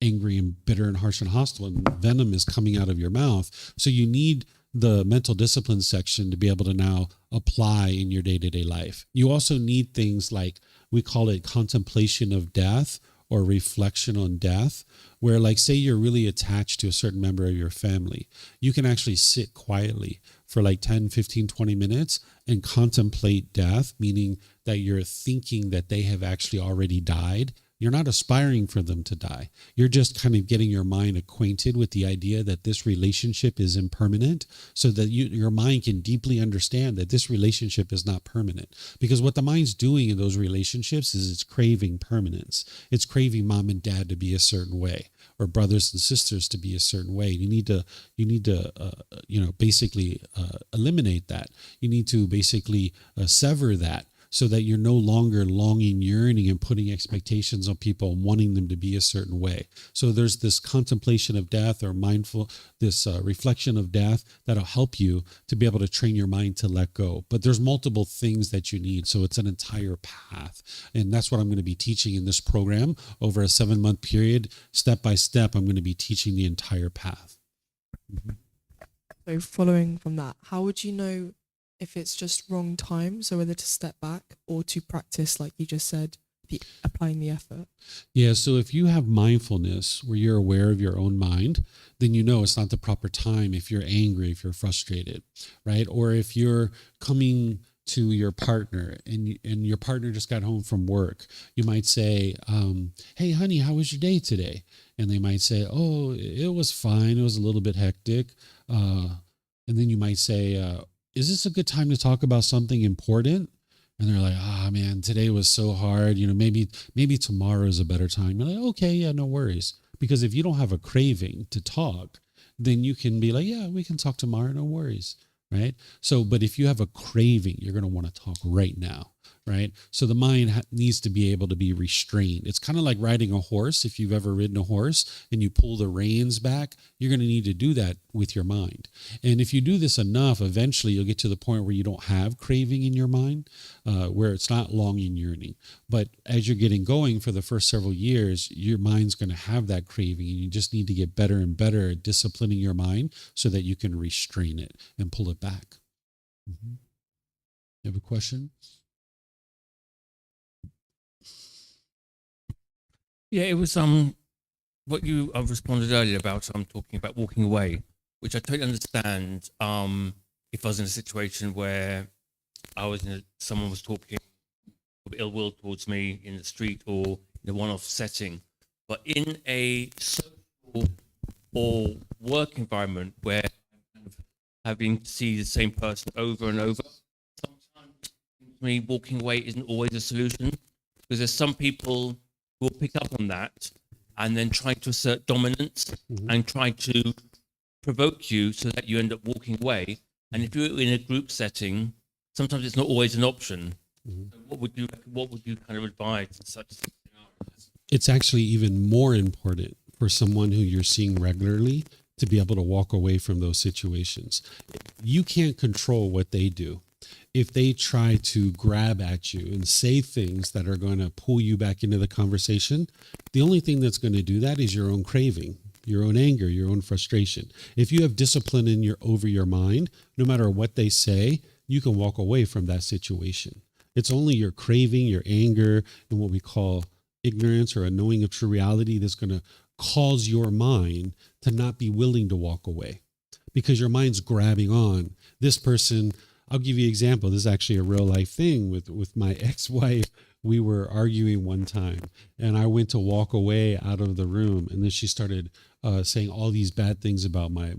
angry and bitter and harsh and hostile, and venom is coming out of your mouth. So you need the mental discipline section to be able to now apply in your day-to-day life. You also need things like, we call it contemplation of death, or reflection on death, where, like, say you're really attached to a certain member of your family, you can actually sit quietly for like 10, 15, 20 minutes and contemplate death, meaning that you're thinking that they have actually already died. You're not aspiring for them to die. You're just kind of getting your mind acquainted with the idea that this relationship is impermanent, so that your mind can deeply understand that this relationship is not permanent. Because what the mind's doing in those relationships is it's craving permanence. It's craving mom and dad to be a certain way, or brothers and sisters to be a certain way. You need to basically eliminate that. You need to basically sever that, so that you're no longer longing, yearning, and putting expectations on people and wanting them to be a certain way. So there's this contemplation of death, or mindful, this reflection of death that'll help you to be able to train your mind to let go. But there's multiple things that you need. So it's an entire path. And that's what I'm going to be teaching in this program over a 7-month period. Step by step, I'm going to be teaching the entire path. So following from that, how would you know if it's just wrong time? So whether to step back or to practice, like you just said, applying the effort? Yeah, so if you have mindfulness where you're aware of your own mind, then you know it's not the proper time if you're angry, if you're frustrated, right? Or if you're coming to your partner and your partner just got home from work, you might say, hey, honey, how was your day today? And they might say, oh, it was fine. It was a little bit hectic. And then you might say, is this a good time to talk about something important? And they're like, man, today was so hard. Maybe tomorrow is a better time. You're like, okay, yeah, no worries. Because if you don't have a craving to talk, then you can be like, yeah, we can talk tomorrow, no worries. Right? So, but if you have a craving, you're going to want to talk right now, right? So the mind needs to be able to be restrained. It's kind of like riding a horse. If you've ever ridden a horse and you pull the reins back, you're going to need to do that with your mind. And if you do this enough, eventually you'll get to the point where you don't have craving in your mind, where it's not longing, yearning. But as you're getting going for the first several years, your mind's going to have that craving, and you just need to get better and better at disciplining your mind so that you can restrain it and pull it back. Mm-hmm. You have a question? Yeah, it was what you responded earlier about talking about walking away, which I totally understand. If I was in a situation where someone was talking of ill will towards me in the street or in a one-off setting, but in a social or work environment where I'm having to see the same person over and over, sometimes me walking away isn't always a solution, because there's some people will pick up on that and then try to assert dominance and try to provoke you so that you end up walking away. And if you're in a group setting, sometimes it's not always an option. So what would you kind of advise in such scenarios? It's actually even more important for someone who you're seeing regularly to be able to walk away from those situations. You can't control what they do. If they try to grab at you and say things that are going to pull you back into the conversation, the only thing that's going to do that is your own craving, your own anger, your own frustration. If you have discipline over your mind, no matter what they say, you can walk away from that situation. It's only your craving, your anger, and what we call ignorance or a knowing of true reality that's going to cause your mind to not be willing to walk away, because your mind's grabbing on this person. I'll give you an example. This is actually a real life thing with my ex-wife. We were arguing one time and I went to walk away out of the room, and then she started saying all these bad things about my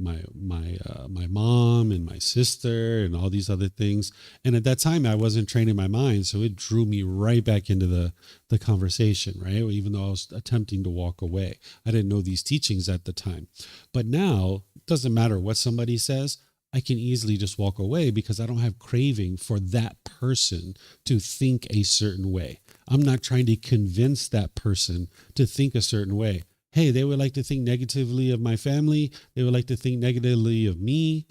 mom and my sister and all these other things. And at that time I wasn't training my mind, so it drew me right back into the conversation, right? Even though I was attempting to walk away. I didn't know these teachings at the time. But now it doesn't matter what somebody says. I can easily just walk away because I don't have craving for that person to think a certain way. I'm not trying to convince that person to think a certain way. Hey, they would like to think negatively of my family. They would like to think negatively of me.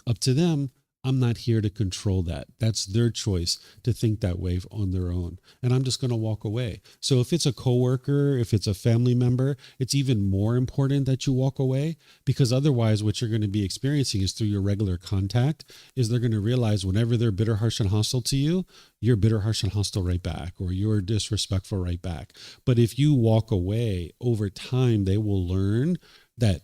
Up to them. I'm not here to control that. That's their choice to think that way on their own. And I'm just going to walk away. So if it's a coworker, if it's a family member, it's even more important that you walk away, because otherwise what you're going to be experiencing is through your regular contact is they're going to realize whenever they're bitter, harsh, and hostile to you, you're bitter, harsh, and hostile right back, or you're disrespectful right back. But if you walk away, over time, they will learn that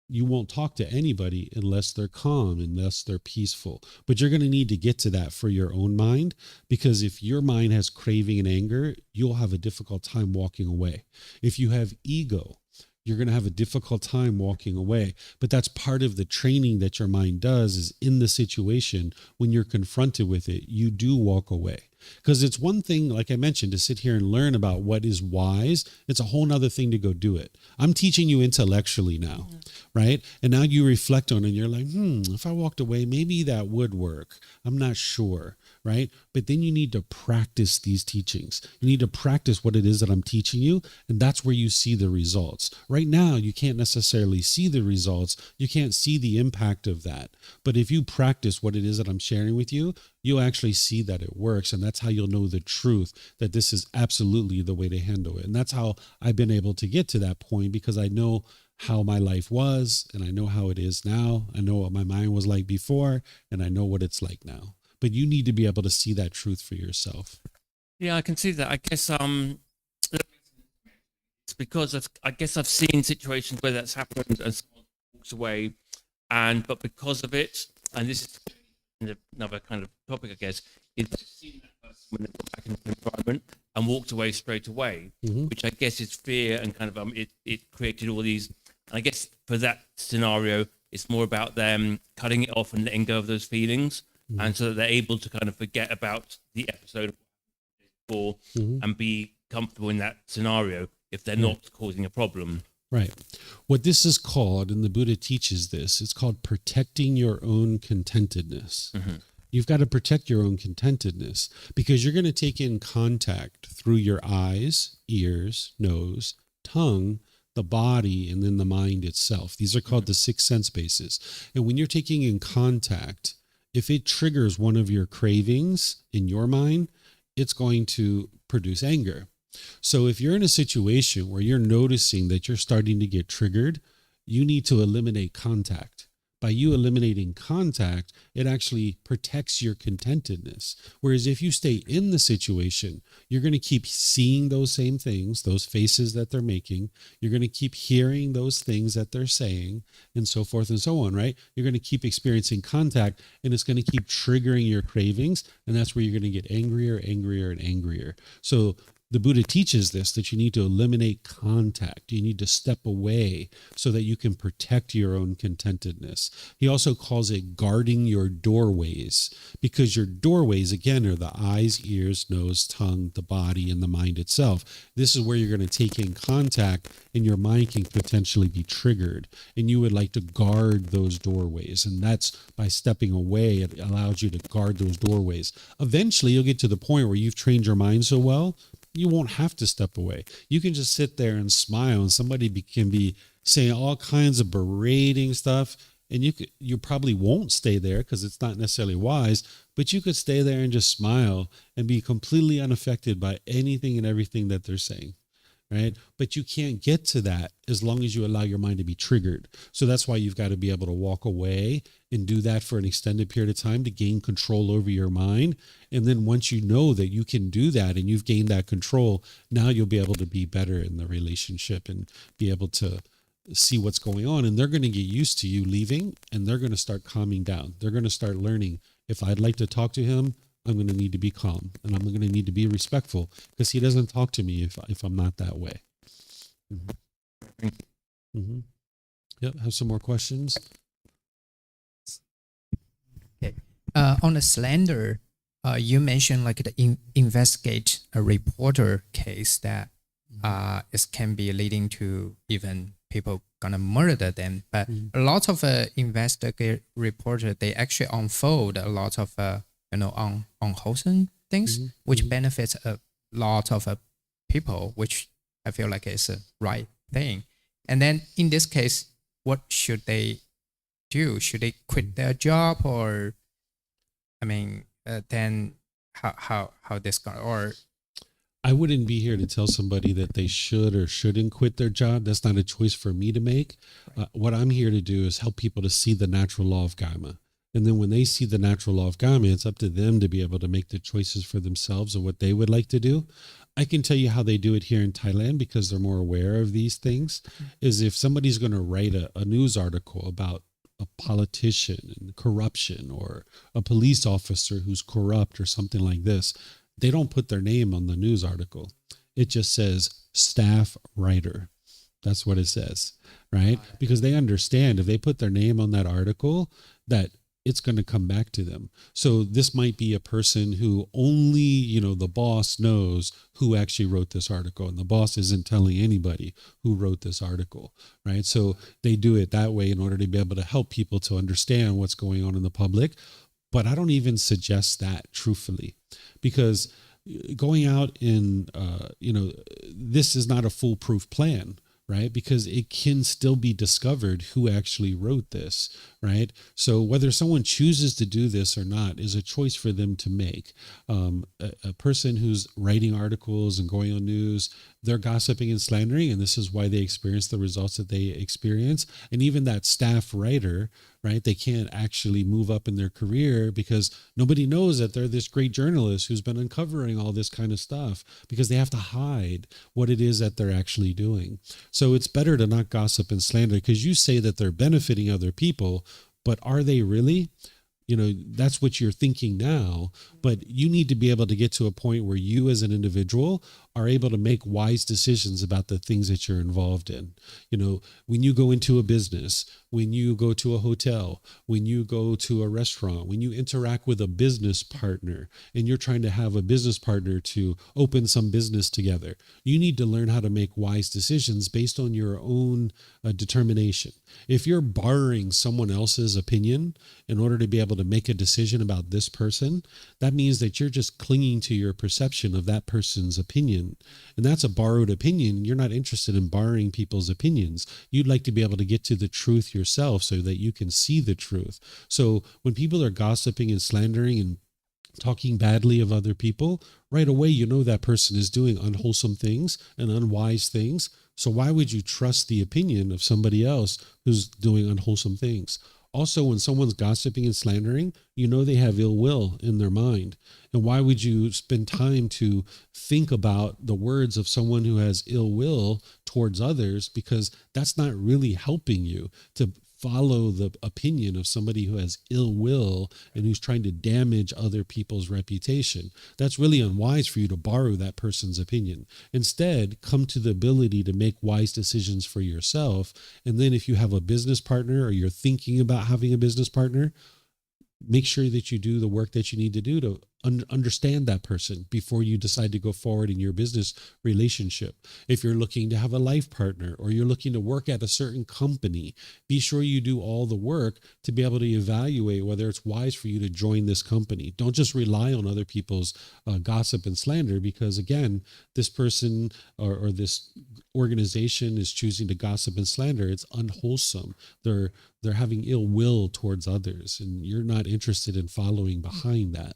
you won't talk to anybody unless they're calm, unless they're peaceful. But you're going to need to get to that for your own mind, because if your mind has craving and anger, you'll have a difficult time walking away. If you have ego, you're going to have a difficult time walking away. But that's part of the training that your mind does, is in the situation, when you're confronted with it, you do walk away. Because it's one thing, like I mentioned, to sit here and learn about what is wise. It's a whole nother thing to go do it. I'm teaching you intellectually now, right? And now you reflect on it and you're like, if I walked away, maybe that would work. I'm not sure, right? But then you need to practice these teachings. You need to practice what it is that I'm teaching you, and that's where you see the results. Right now, you can't necessarily see the results. You can't see the impact of that. But if you practice what it is that I'm sharing with you, you'll actually see that it works, and that's how you'll know the truth, that this is absolutely the way to handle it. And that's how I've been able to get to that point, because I know how my life was, and I know how it is now. I know what my mind was like before, and I know what it's like now. But you need to be able to see that truth for yourself. Yeah, I can see that. I guess it's because I guess I've seen situations where that's happened and someone walks away, but because of it, and this is another kind of topic, I guess, is seeing that person when they got back into the environment and walked away straight away, which I guess is fear, and kind of it created all these. And I guess for that scenario, it's more about them cutting it off and letting go of those feelings, and so that they're able to kind of forget about the episode before and be comfortable in that scenario if they're not causing a problem. Right. What this is called, and the Buddha teaches this, it's called protecting your own contentedness. You've got to protect your own contentedness, because you're going to take in contact through your eyes, ears, nose, tongue, the body, and then the mind itself. These are called the six sense bases. And when you're taking in contact, if it triggers one of your cravings in your mind, it's going to produce anger. So if you're in a situation where you're noticing that you're starting to get triggered, you need to eliminate contact. By you eliminating contact, it actually protects your contentedness. Whereas if you stay in the situation, you're going to keep seeing those same things, those faces that they're making. You're going to keep hearing those things that they're saying, and so forth and so on, right? You're going to keep experiencing contact, and it's going to keep triggering your cravings, and that's where you're going to get angrier, angrier, and angrier. So the Buddha teaches this, that you need to eliminate contact. You need to step away so that you can protect your own contentedness. He also calls it guarding your doorways, because your doorways, again, are the eyes, ears, nose, tongue, the body, and the mind itself. This is where you're going to take in contact, and your mind can potentially be triggered, and you would like to guard those doorways. And that's by stepping away, it allows you to guard those doorways. Eventually, you'll get to the point where you've trained your mind so well, you won't have to step away. You can just sit there and smile, and somebody can be saying all kinds of berating stuff, and you probably won't stay there because it's not necessarily wise, but you could stay there and just smile and be completely unaffected by anything and everything that they're saying, right? But you can't get to that as long as you allow your mind to be triggered. So that's why you've got to be able to walk away and do that for an extended period of time to gain control over your mind. And then once you know that you can do that and you've gained that control, now you'll be able to be better in the relationship and be able to see what's going on. And they're going to get used to you leaving, and they're going to start calming down. They're going to start learning, if I'd like to talk to him, I'm going to need to be calm, and I'm going to need to be respectful, because he doesn't talk to me if I'm not that way. Yep. Have some more questions? Okay. On the slander, you mentioned like the investigate a reporter case that it can be leading to even people gonna murder them. But a lot of investigate reporter, they actually unfold a lot of unwholesome things, which benefits a lot of people, which I feel like is a right thing. And then in this case, what should they do? Should they quit their job, or then how this going? Or I wouldn't be here to tell somebody that they should or shouldn't quit their job. That's not a choice for me to make. What I'm here to do is help people to see the natural law of karma. And then when they see the natural law of karma, it's up to them to be able to make the choices for themselves of what they would like to do. I can tell you how they do it here in Thailand, because they're more aware of these things, is if somebody's going to write a news article about a politician and corruption, or a police officer who's corrupt or something like this, they don't put their name on the news article. It just says staff writer. That's what it says, right? Because they understand if they put their name on that article, that it's going to come back to them. So this might be a person who only, the boss knows who actually wrote this article, and the boss isn't telling anybody who wrote this article, right? So they do it that way in order to be able to help people to understand what's going on in the public. But I don't even suggest that, truthfully, because going out and, this is not a foolproof plan, right? Because it can still be discovered who actually wrote this, right? So whether someone chooses to do this or not is a choice for them to make. A person who's writing articles and going on news, they're gossiping and slandering, and this is why they experience the results that they experience. And even that staff writer, right, they can't actually move up in their career because nobody knows that they're this great journalist who's been uncovering all this kind of stuff, because they have to hide what it is that they're actually doing. So it's better to not gossip and slander, because you say that they're benefiting other people, but are they really? That's what you're thinking now, but you need to be able to get to a point where you as an individual are able to make wise decisions about the things that you're involved in. When you go into a business, when you go to a hotel, when you go to a restaurant, when you interact with a business partner and you're trying to have a business partner to open some business together, you need to learn how to make wise decisions based on your own determination. If you're borrowing someone else's opinion in order to be able to make a decision about this person, that means that you're just clinging to your perception of that person's opinion. And that's a borrowed opinion. You're not interested in borrowing people's opinions. You'd like to be able to get to the truth yourself so that you can see the truth. So when people are gossiping and slandering and talking badly of other people, right away, that person is doing unwholesome things and unwise things. So why would you trust the opinion of somebody else who's doing unwholesome things? Also, when someone's gossiping and slandering, they have ill will in their mind. And why would you spend time to think about the words of someone who has ill will towards others? Because that's not really helping you to follow the opinion of somebody who has ill will and who's trying to damage other people's reputation. That's really unwise for you to borrow that person's opinion. Instead, come to the ability to make wise decisions for yourself. And then if you have a business partner or you're thinking about having a business partner, make sure that you do the work that you need to do to understand that person before you decide to go forward in your business relationship. If you're looking to have a life partner or you're looking to work at a certain company, be sure you do all the work to be able to evaluate whether it's wise for you to join this company. Don't just rely on other people's gossip and slander, because again, this person or this organization is choosing to gossip and slander. It's unwholesome. They're having ill will towards others, and you're not interested in following behind that.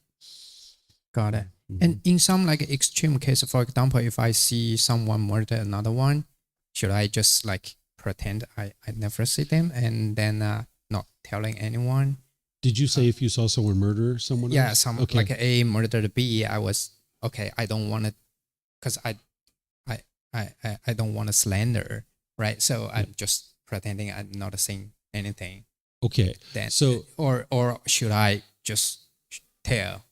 Got it. Mhm. And in some extreme case, for example, if I see someone murder another one, should I just pretend I never see them and then not telling anyone? Did you say if you saw someone murder someone else? Yeah, Okay. A murdered B, I was okay. I don't want to, because I don't want to slander, right? So I'm just pretending I'm not seeing anything. Okay. Then So or should I just tell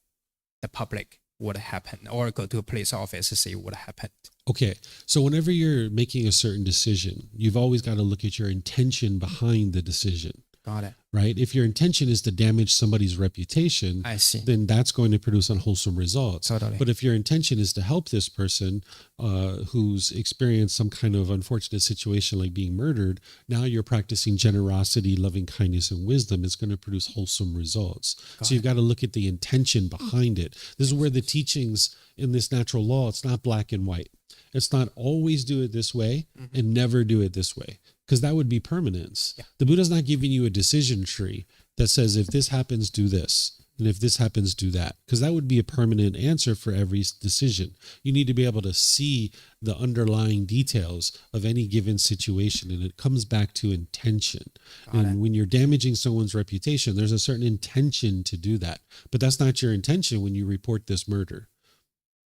the public what happened, or go to a police office to see what happened? Okay. So whenever you're making a certain decision, you've always got to look at your intention behind the decision, Got it. right? If your intention is to damage somebody's reputation, I see. then that's going to produce unwholesome results. Totally. But if your intention is to help this person who's experienced some kind of unfortunate situation like being murdered, now you're practicing generosity, loving kindness, and wisdom. It's going to produce wholesome results. So you've got to look at the intention behind it. This is where the teachings in this natural law, it's not black and white. It's not always do it this way and never do it this way, because that would be permanence. Yeah. The Buddha's not giving you a decision tree that says, if this happens, do this. And if this happens, do that. Because that would be a permanent answer for every decision. You need to be able to see the underlying details of any given situation. And it comes back to intention. And when you're damaging someone's reputation, there's a certain intention to do that. But that's not your intention when you report this murder.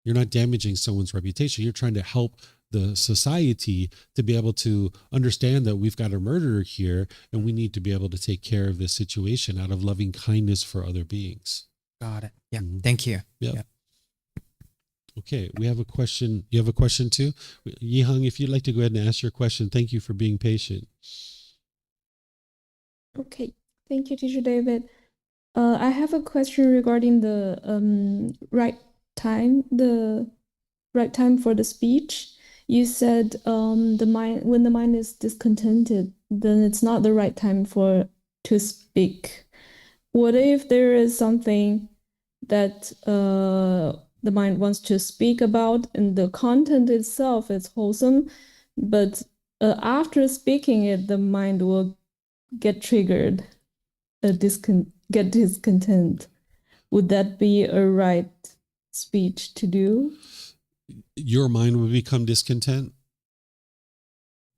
You're not damaging someone's reputation. You're trying to help the society to be able to understand that we've got a murderer here and we need to be able to take care of this situation out of loving kindness for other beings. Got it. Yeah. Mhm. Thank you. Yep. Yeah. Okay, we have a question. You have a question too? Yihang, if you'd like to go ahead and ask your question, thank you for being patient. Okay, thank you, Teacher David. I have a question regarding the right time for the speech. You said when the mind is discontented, then it's not the right time to speak. what if there is something that the mind wants to speak about, and the content itself is wholesome, but after speaking it, the mind will get triggered, get discontent. Would that be a right speech to do? Your mind will become discontent.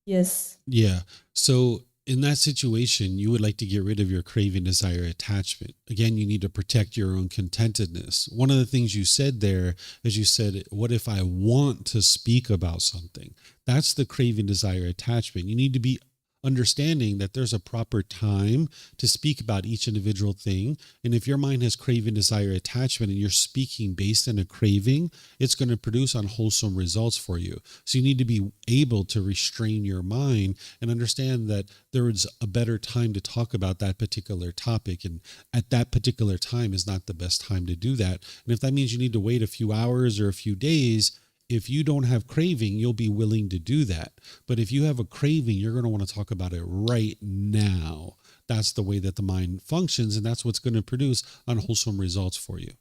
Yes. Yeah. So in that situation, you would like to get rid of your craving, desire, attachment. Again, you need to protect your own contentedness. One of the things you said there is you said, what if I want to speak about something? That's the craving, desire, attachment. You need to be understanding that there's a proper time to speak about each individual thing. And if your mind has craving, desire, attachment, and you're speaking based on a craving, it's going to produce unwholesome results for you. So you need to be able to restrain your mind and understand that there is a better time to talk about that particular topic. And at that particular time is not the best time to do that. And if that means you need to wait a few hours or a few days, if you don't have craving, you'll be willing to do that. But if you have a craving, you're going to want to talk about it right now. That's the way that the mind functions, and that's what's going to produce unwholesome results for you.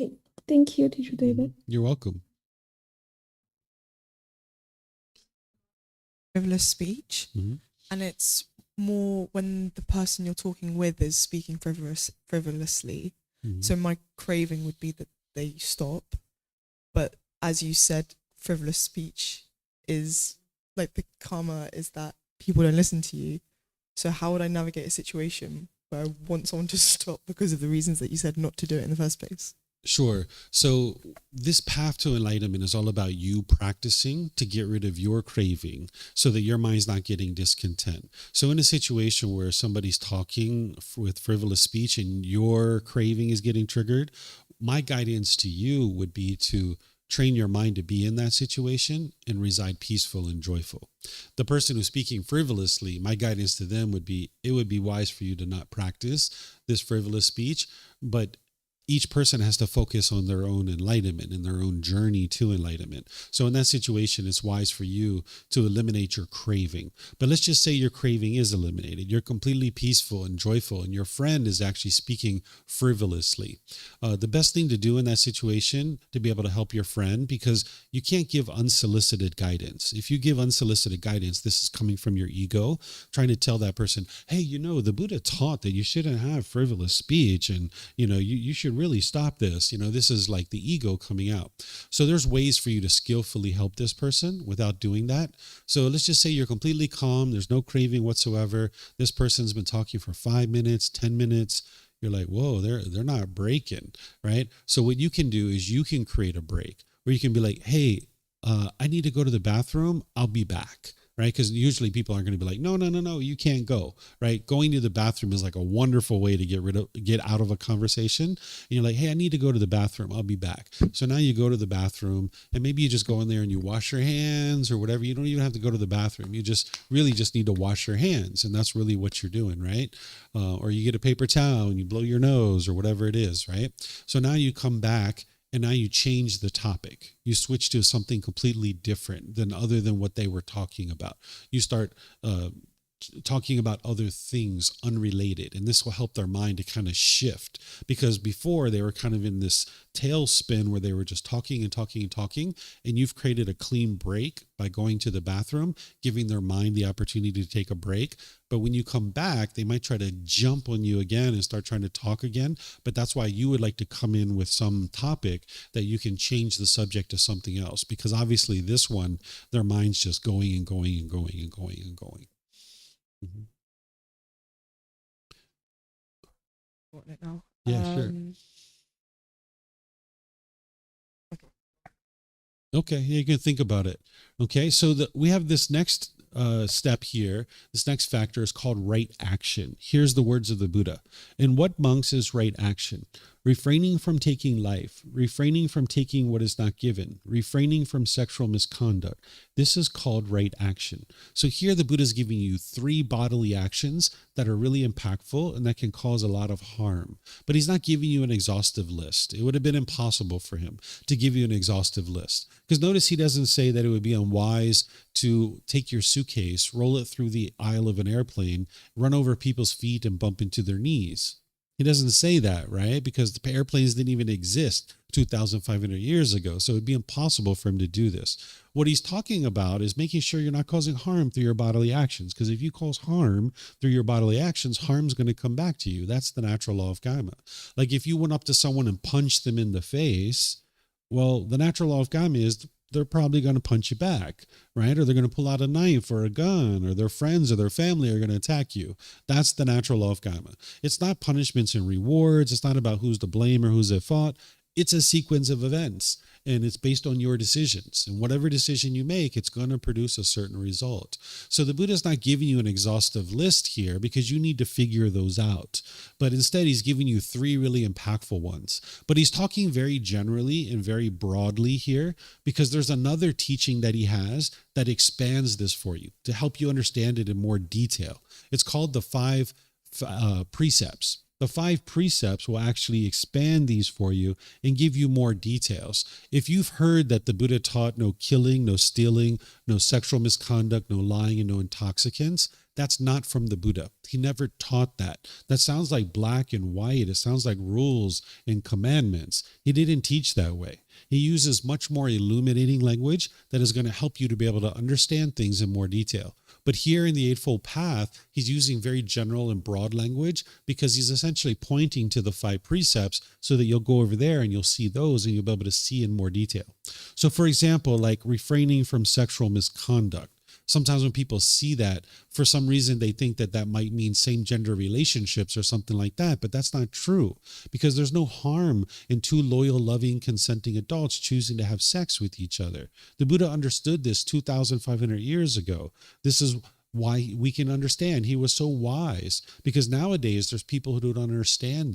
Okay. Thank you, Teacher David. You're welcome. Frivolous speech, and it's more when the person you're talking with is speaking frivolously. So my craving would be that they stop. But as you said, frivolous speech is like the karma is that people don't listen to you. So how would I navigate a situation where I want someone to stop because of the reasons that you said not to do it in the first place? Sure. So this path to enlightenment is all about you practicing to get rid of your craving so that your mind's not getting discontent. So in a situation where somebody's talking with frivolous speech and your craving is getting triggered, my guidance to you would be to train your mind to be in that situation and reside peaceful and joyful. The person who's speaking frivolously, my guidance to them would be, it would be wise for you to not practice this frivolous speech, but each person has to focus on their own enlightenment and their own journey to enlightenment. So in that situation, it's wise for you to eliminate your craving. But let's just say your craving is eliminated. You're completely peaceful and joyful, and your friend is actually speaking frivolously. The best thing to do in that situation to be able to help your friend, because you can't give unsolicited guidance. If you give unsolicited guidance, this is coming from your ego, trying to tell that person, hey, the Buddha taught that you shouldn't have frivolous speech, and you should really stop this. This is like the ego coming out. So there's ways for you to skillfully help this person without doing that. So let's just say you're completely calm. There's no craving whatsoever. This person's been talking for 5 minutes, 10 minutes. You're like, whoa, they're not breaking, right? So what you can do is you can create a break where you can be like, hey, I need to go to the bathroom. I'll be back. Right? Because usually people aren't going to be like, no, you can't go, right? Going to the bathroom is like a wonderful way to get out of a conversation. And you're like, hey, I need to go to the bathroom. I'll be back. So now you go to the bathroom, and maybe you just go in there and you wash your hands or whatever. You don't even have to go to the bathroom. You just need to wash your hands. And that's really what you're doing, right? Or you get a paper towel and you blow your nose or whatever it is, right? So now you come back, and now you change the topic. You switch to something completely different than other than what they were talking about. You start talking about other things unrelated, and this will help their mind to kind of shift, because before they were kind of in this tailspin where they were just talking and talking and talking, and you've created a clean break by going to the bathroom, giving their mind the opportunity to take a break. But when you come back, they might try to jump on you again and start trying to talk again. But that's why you would like to come in with some topic that you can change the subject to something else, because obviously this one, their mind's just going and going and going and going and going. Mm-hmm. Got it now. Yeah, sure. Okay, yeah, you can think about it. Okay, so we have this next step here. This next factor is called right action. Here's the words of the Buddha. In what, monks, is right action? refraining from taking life, refraining from taking what is not given, refraining from sexual misconduct. This is called right action. So here the Buddha is giving you 3 bodily actions that are really impactful and that can cause a lot of harm. But he's not giving you an exhaustive list. It would have been impossible for him to give you an exhaustive list. Because notice he doesn't say that it would be unwise to take your suitcase, roll it through the aisle of an airplane, run over people's feet and bump into their knees. He doesn't say that, right? Because the airplanes didn't even exist 2,500 years ago. So it'd be impossible for him to do this. What he's talking about is making sure you're not causing harm through your bodily actions. Because if you cause harm through your bodily actions, harm's going to come back to you. That's the natural law of karma. Like if you went up to someone and punched them in the face, well, the natural law of karma is they're probably going to punch you back, right? Or they're going to pull out a knife or a gun, or their friends or their family are going to attack you. That's the natural law of karma. It's not punishments and rewards. It's not about who's to blame or who's at fault. It's a sequence of events, and it's based on your decisions. And whatever decision you make, it's going to produce a certain result. So the Buddha is not giving you an exhaustive list here because you need to figure those out. But instead, he's giving you 3 really impactful ones. But he's talking very generally and very broadly here because there's another teaching that he has that expands this for you to help you understand it in more detail. It's called the 5 precepts. The 5 precepts will actually expand these for you and give you more details. If you've heard that the Buddha taught no killing, no stealing, no sexual misconduct, no lying, and no intoxicants, that's not from the Buddha. He never taught that. That sounds like black and white. It sounds like rules and commandments. He didn't teach that way. He uses much more illuminating language that is going to help you to be able to understand things in more detail. But here in the Eightfold Path, he's using very general and broad language because he's essentially pointing to the 5 precepts so that you'll go over there and you'll see those and you'll be able to see in more detail. So for example, like refraining from sexual misconduct. Sometimes when people see that, for some reason, they think that that might mean same-gender relationships or something like that, but that's not true because there's no harm in 2 loyal, loving, consenting adults choosing to have sex with each other. The Buddha understood this 2,500 years ago. This is why we can understand he was so wise, because nowadays there's people who don't understand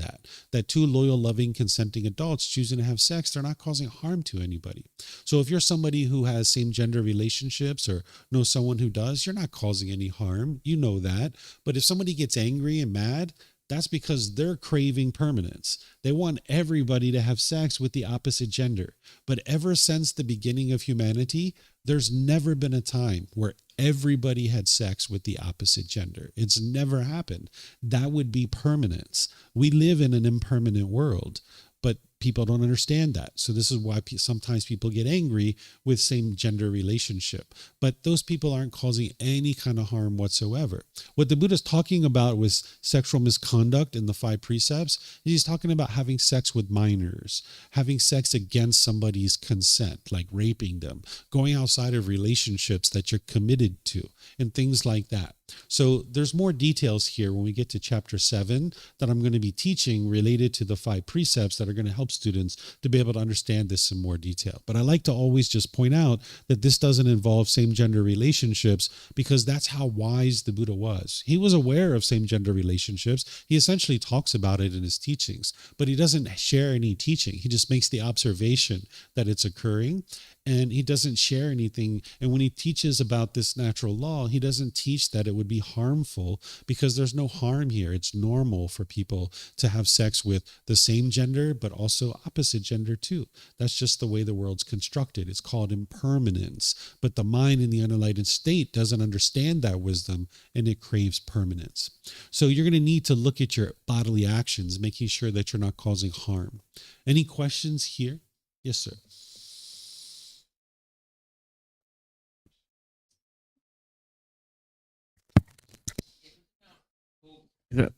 that 2 loyal, loving, consenting adults choosing to have sex, they're not causing harm to anybody. So if you're somebody who has same gender relationships or know someone who does, you're not causing any harm. You know that. But if somebody gets angry and mad, that's because they're craving permanence. They want everybody to have sex with the opposite gender. But ever since the beginning of humanity, there's never been a time where everybody had sex with the opposite gender. It's never happened. That would be permanence. We live in an impermanent world, but people don't understand that. So this is why sometimes people get angry with same gender relationship. But those people aren't causing any kind of harm whatsoever. What the Buddha is talking about with sexual misconduct in the 5 precepts, he's talking about having sex with minors, having sex against somebody's consent, like raping them, going outside of relationships that you're committed to, and things like that. So there's more details here when we get to chapter 7 that I'm going to be teaching related to the 5 precepts that are going to help students to be able to understand this in more detail. But I like to always just point out that this doesn't involve same-gender relationships because that's how wise the Buddha was. He was aware of same-gender relationships. He essentially talks about it in his teachings, but he doesn't share any teaching. He just makes the observation that it's occurring, and he doesn't share anything. And when he teaches about this natural law, he doesn't teach that it would be harmful because there's no harm here. It's normal for people to have sex with the same gender, but also opposite gender too. That's just the way the world's constructed. It's called impermanence. But the mind in the unenlightened state doesn't understand that wisdom, and it craves permanence. So you're going to need to look at your bodily actions, making sure that you're not causing harm. Any questions here? Yes, sir.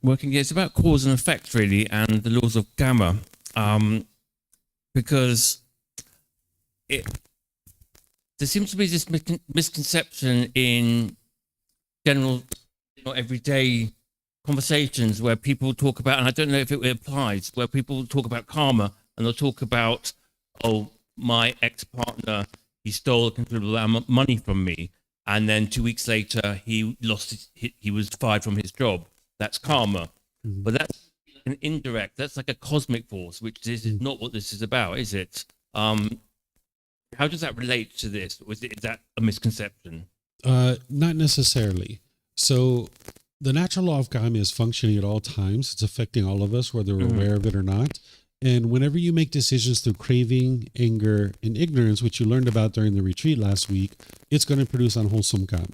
Working, it's about cause and effect really, and the laws of gamma, because there seems to be this misconception in general, everyday conversations where people talk about, and I don't know if it applies, where people talk about karma and they'll talk about, oh, my ex-partner, he stole a considerable amount of money from me, and then 2 weeks later he was fired from his job. That's karma. But that's an indirect, that's like a cosmic force, which this is not what this is about, is it? How does that relate to this? Is that a misconception? Not necessarily. So the natural law of karma is functioning at all times. It's affecting all of us, whether we're aware of it or not. And whenever you make decisions through craving, anger, and ignorance, which you learned about during the retreat last week, it's going to produce unwholesome karma.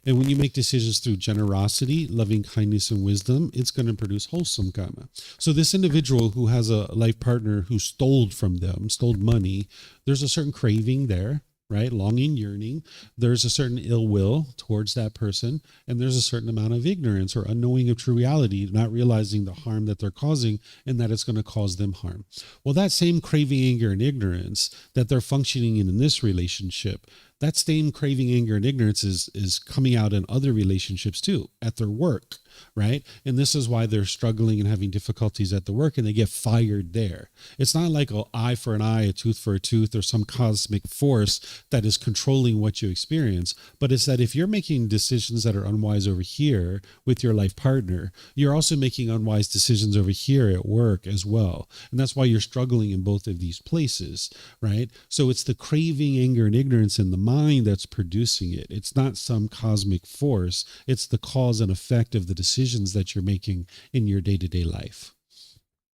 And when you make decisions through generosity, loving kindness, and wisdom, it's going to produce wholesome karma. So this individual who has a life partner who stole from them, stole money, there's a certain craving there, right? Longing, yearning. There's a certain ill will towards that person. And there's a certain amount of ignorance or unknowing of true reality, not realizing the harm that they're causing and that it's going to cause them harm. Well, that same craving, anger, and ignorance that they're functioning in this relationship, that same craving, anger, and ignorance is coming out in other relationships too, at their work, right? And this is why they're struggling and having difficulties at the work and they get fired there. It's not like an eye for an eye, a tooth for a tooth, or some cosmic force that is controlling what you experience. But it's that if you're making decisions that are unwise over here with your life partner, you're also making unwise decisions over here at work as well. And that's why you're struggling in both of these places, right? So it's the craving, anger, and ignorance in the mind that's producing it. It's not some cosmic force. It's the cause and effect of the decisions that you're making in your day-to-day life.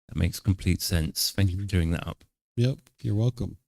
That makes complete sense. Thank you for clearing that up. Yep, you're welcome.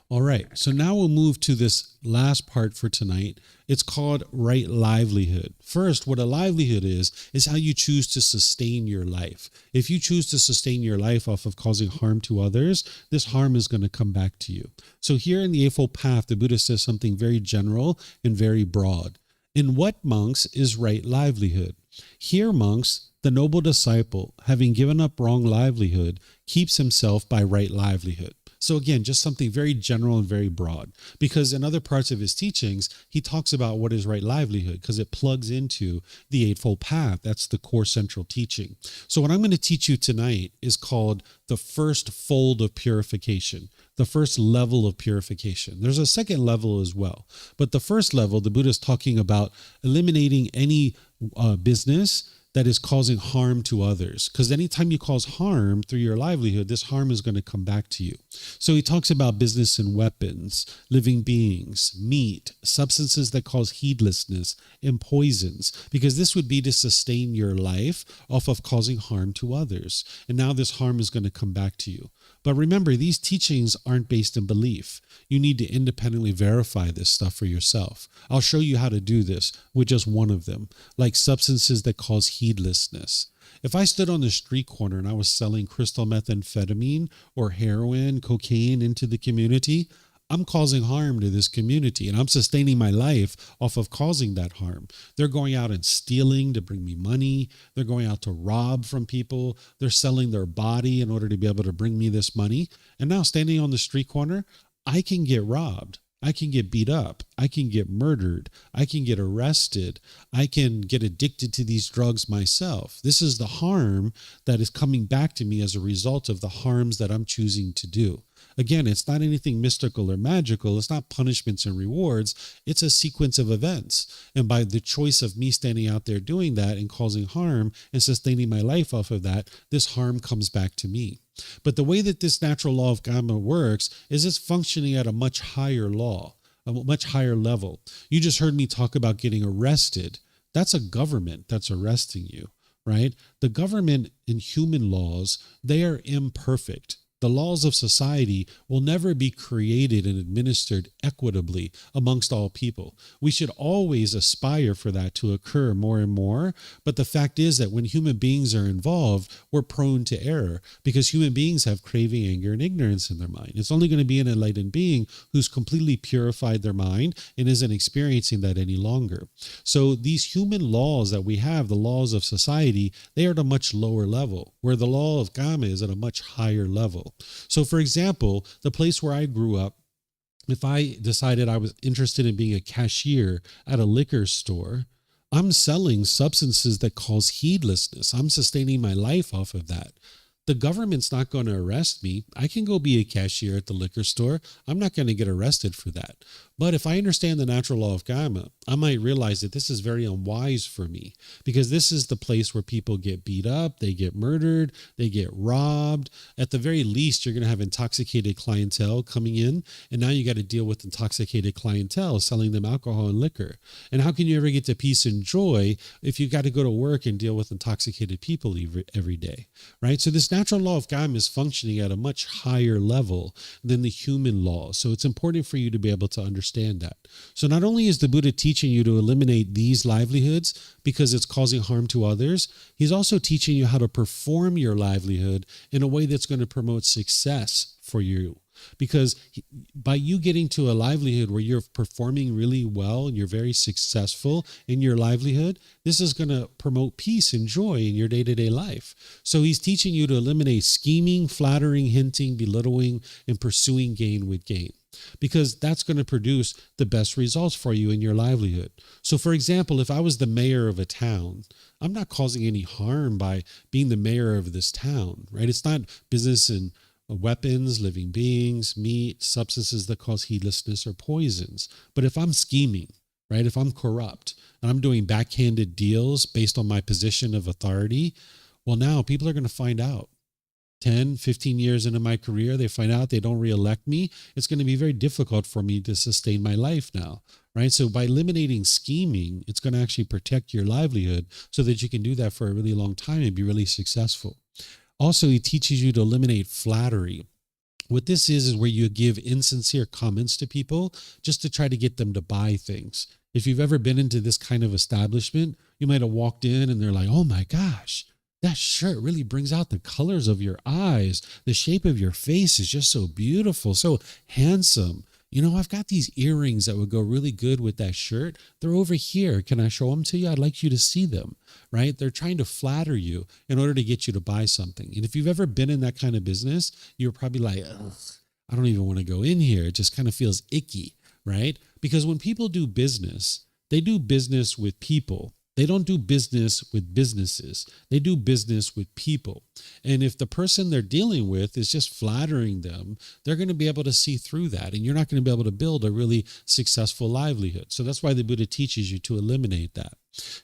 All right, so now we'll move to this last part for tonight. It's called Right Livelihood. First, what a livelihood is how you choose to sustain your life. If you choose to sustain your life off of causing harm to others, this harm is going to come back to you. So here in the Eightfold Path, the Buddha says something very general and very broad. In what, monks, is right livelihood? Here, monks, the noble disciple, having given up wrong livelihood, keeps himself by right livelihood. So again, just something very general and very broad, because in other parts of his teachings, he talks about what is right livelihood because it plugs into the Eightfold Path. That's the core central teaching. So what I'm going to teach you tonight is called the first fold of purification, the first level of purification. There's a second level as well, but the first level, the Buddha is talking about eliminating any business that is causing harm to others. Because anytime you cause harm through your livelihood, this harm is going to come back to you. So he talks about business and weapons, living beings, meat, substances that cause heedlessness, and poisons, because this would be to sustain your life off of causing harm to others. And now this harm is going to come back to you. But remember, these teachings aren't based in belief. You need to independently verify this stuff for yourself. I'll show you how to do this with just one of them, like substances that cause heedlessness. If I stood on the street corner and I was selling crystal methamphetamine or heroin, cocaine into the community, I'm causing harm to this community and I'm sustaining my life off of causing that harm. They're going out and stealing to bring me money. They're going out to rob from people. They're selling their body in order to be able to bring me this money. And now standing on the street corner, I can get robbed. I can get beat up. I can get murdered. I can get arrested. I can get addicted to these drugs myself. This is the harm that is coming back to me as a result of the harms that I'm choosing to do. Again, it's not anything mystical or magical. It's not punishments and rewards. It's a sequence of events. And by the choice of me standing out there doing that and causing harm and sustaining my life off of that, this harm comes back to me. But the way that this natural law of karma works is it's functioning at a much higher law, a much higher level. You just heard me talk about getting arrested. That's a government that's arresting you, right? The government and human laws, they are imperfect. The laws of society will never be created and administered equitably amongst all people. We should always aspire for that to occur more and more. But the fact is that when human beings are involved, we're prone to error because human beings have craving, anger, and ignorance in their mind. It's only going to be an enlightened being who's completely purified their mind and isn't experiencing that any longer. So these human laws that we have, the laws of society, they are at a much lower level, where the law of karma is at a much higher level. So, for example, the place where I grew up, if I decided I was interested in being a cashier at a liquor store, I'm selling substances that cause heedlessness. I'm sustaining my life off of that. The government's not going to arrest me. I can go be a cashier at the liquor store. I'm not going to get arrested for that. But if I understand the natural law of karma, I might realize that this is very unwise for me, because this is the place where people get beat up, they get murdered, they get robbed. At the very least, you're going to have intoxicated clientele coming in, and now you got to deal with intoxicated clientele, selling them alcohol and liquor. And how can you ever get to peace and joy if you got to go to work and deal with intoxicated people every day, right? So this natural law of karma is functioning at a much higher level than the human law. So it's important for you to be able to understand that. So not only is the Buddha teaching you to eliminate these livelihoods because it's causing harm to others, he's also teaching you how to perform your livelihood in a way that's going to promote success for you. Because by you getting to a livelihood where you're performing really well and you're very successful in your livelihood, this is going to promote peace and joy in your day-to-day life. So he's teaching you to eliminate scheming, flattering, hinting, belittling, and pursuing gain with gain, because that's going to produce the best results for you in your livelihood. So for example, if I was the mayor of a town, I'm not causing any harm by being the mayor of this town, right? It's not business and weapons, living beings, meat, substances that cause heedlessness or poisons. But if I'm scheming, right, if I'm corrupt and I'm doing backhanded deals based on my position of authority, well, now people are going to find out. 10, 15 years into my career, they find out they don't reelect me. It's going to be very difficult for me to sustain my life now, right? So by eliminating scheming, it's going to actually protect your livelihood so that you can do that for a really long time and be really successful. Also, he teaches you to eliminate flattery. What this is where you give insincere comments to people just to try to get them to buy things. If you've ever been into this kind of establishment, you might have walked in and they're like, oh my gosh, that shirt really brings out the colors of your eyes. The shape of your face is just so beautiful, so handsome. You know, I've got these earrings that would go really good with that shirt. They're over here. Can I show them to you? I'd like you to see them, right? They're trying to flatter you in order to get you to buy something. And if you've ever been in that kind of business, you're probably like, ugh, I don't even want to go in here. It just kind of feels icky, right? Because when people do business, they do business with people. They don't do business with businesses. They do business with people. And if the person they're dealing with is just flattering them, they're going to be able to see through that. And you're not going to be able to build a really successful livelihood. So that's why the Buddha teaches you to eliminate that.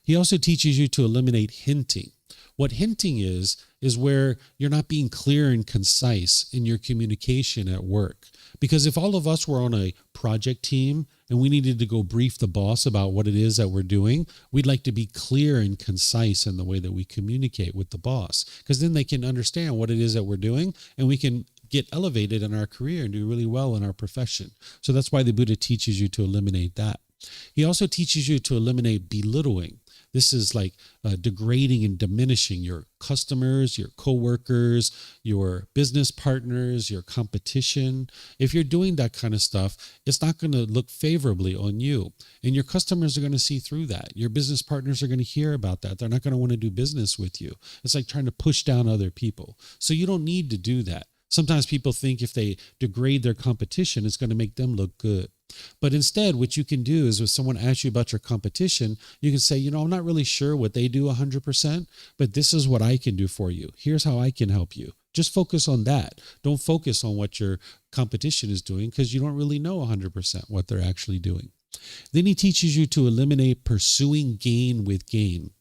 He also teaches you to eliminate hinting. What hinting is where you're not being clear and concise in your communication at work. Because if all of us were on a project team and we needed to go brief the boss about what it is that we're doing, we'd like to be clear and concise in the way that we communicate with the boss, because then they can understand what it is that we're doing and we can get elevated in our career and do really well in our profession. So that's why the Buddha teaches you to eliminate that. He also teaches you to eliminate belittling. This is like degrading and diminishing your customers, your coworkers, your business partners, your competition. If you're doing that kind of stuff, it's not going to look favorably on you. And your customers are going to see through that. Your business partners are going to hear about that. They're not going to want to do business with you. It's like trying to push down other people. So you don't need to do that. Sometimes people think if they degrade their competition, it's going to make them look good. But instead, what you can do is if someone asks you about your competition, you can say, you know, I'm not really sure what they do 100%, but this is what I can do for you. Here's how I can help you. Just focus on that. Don't focus on what your competition is doing, because you don't really know 100% what they're actually doing. Then he teaches you to eliminate pursuing gain with gain.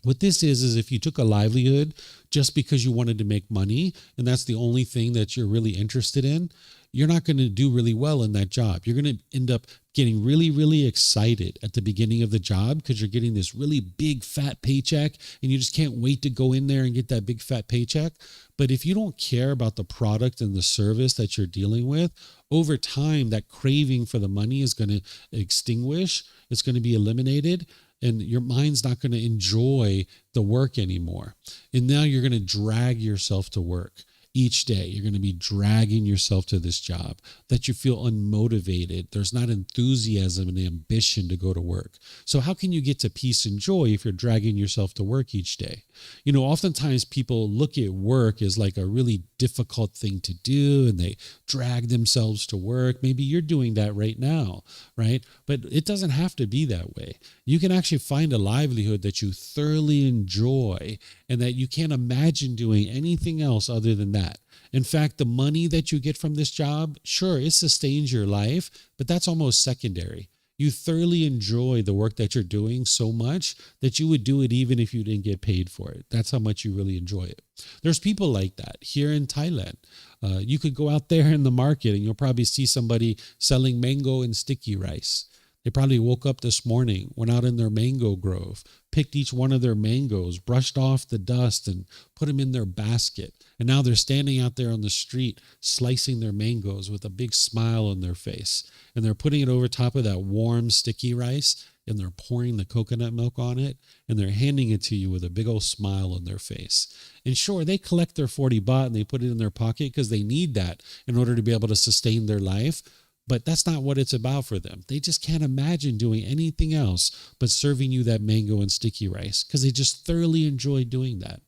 What this is if you took a livelihood just because you wanted to make money, and that's the only thing that you're really interested in, you're not going to do really well in that job. You're going to end up getting really, really excited at the beginning of the job because you're getting this really big fat paycheck and you just can't wait to go in there and get that big fat paycheck. But if you don't care about the product and the service that you're dealing with, over time, that craving for the money is going to extinguish. It's going to be eliminated. And your mind's not going to enjoy the work anymore. And now you're going to drag yourself to work each day. You're going to be dragging yourself to this job that you feel unmotivated. There's not enthusiasm and ambition to go to work. So how can you get to peace and joy if you're dragging yourself to work each day? You know, oftentimes people look at work as like a really difficult thing to do and they drag themselves to work. Maybe you're doing that right now, right? But it doesn't have to be that way. You can actually find a livelihood that you thoroughly enjoy and that you can't imagine doing anything else other than that. In fact, the money that you get from this job, sure, it sustains your life, but that's almost secondary. You thoroughly enjoy the work that you're doing so much that you would do it even if you didn't get paid for it. That's how much you really enjoy it. There's people like that here in Thailand. You could go out there in the market and you'll probably see somebody selling mango and sticky rice. They probably woke up this morning, went out in their mango grove, picked each one of their mangoes, brushed off the dust and put them in their basket. And now they're standing out there on the street slicing their mangoes with a big smile on their face. And they're putting it over top of that warm, sticky rice and they're pouring the coconut milk on it and they're handing it to you with a big old smile on their face. And sure, they collect their 40 baht and they put it in their pocket because they need that in order to be able to sustain their life. But that's not what it's about for them. They just can't imagine doing anything else but serving you that mango and sticky rice because they just thoroughly enjoy doing that.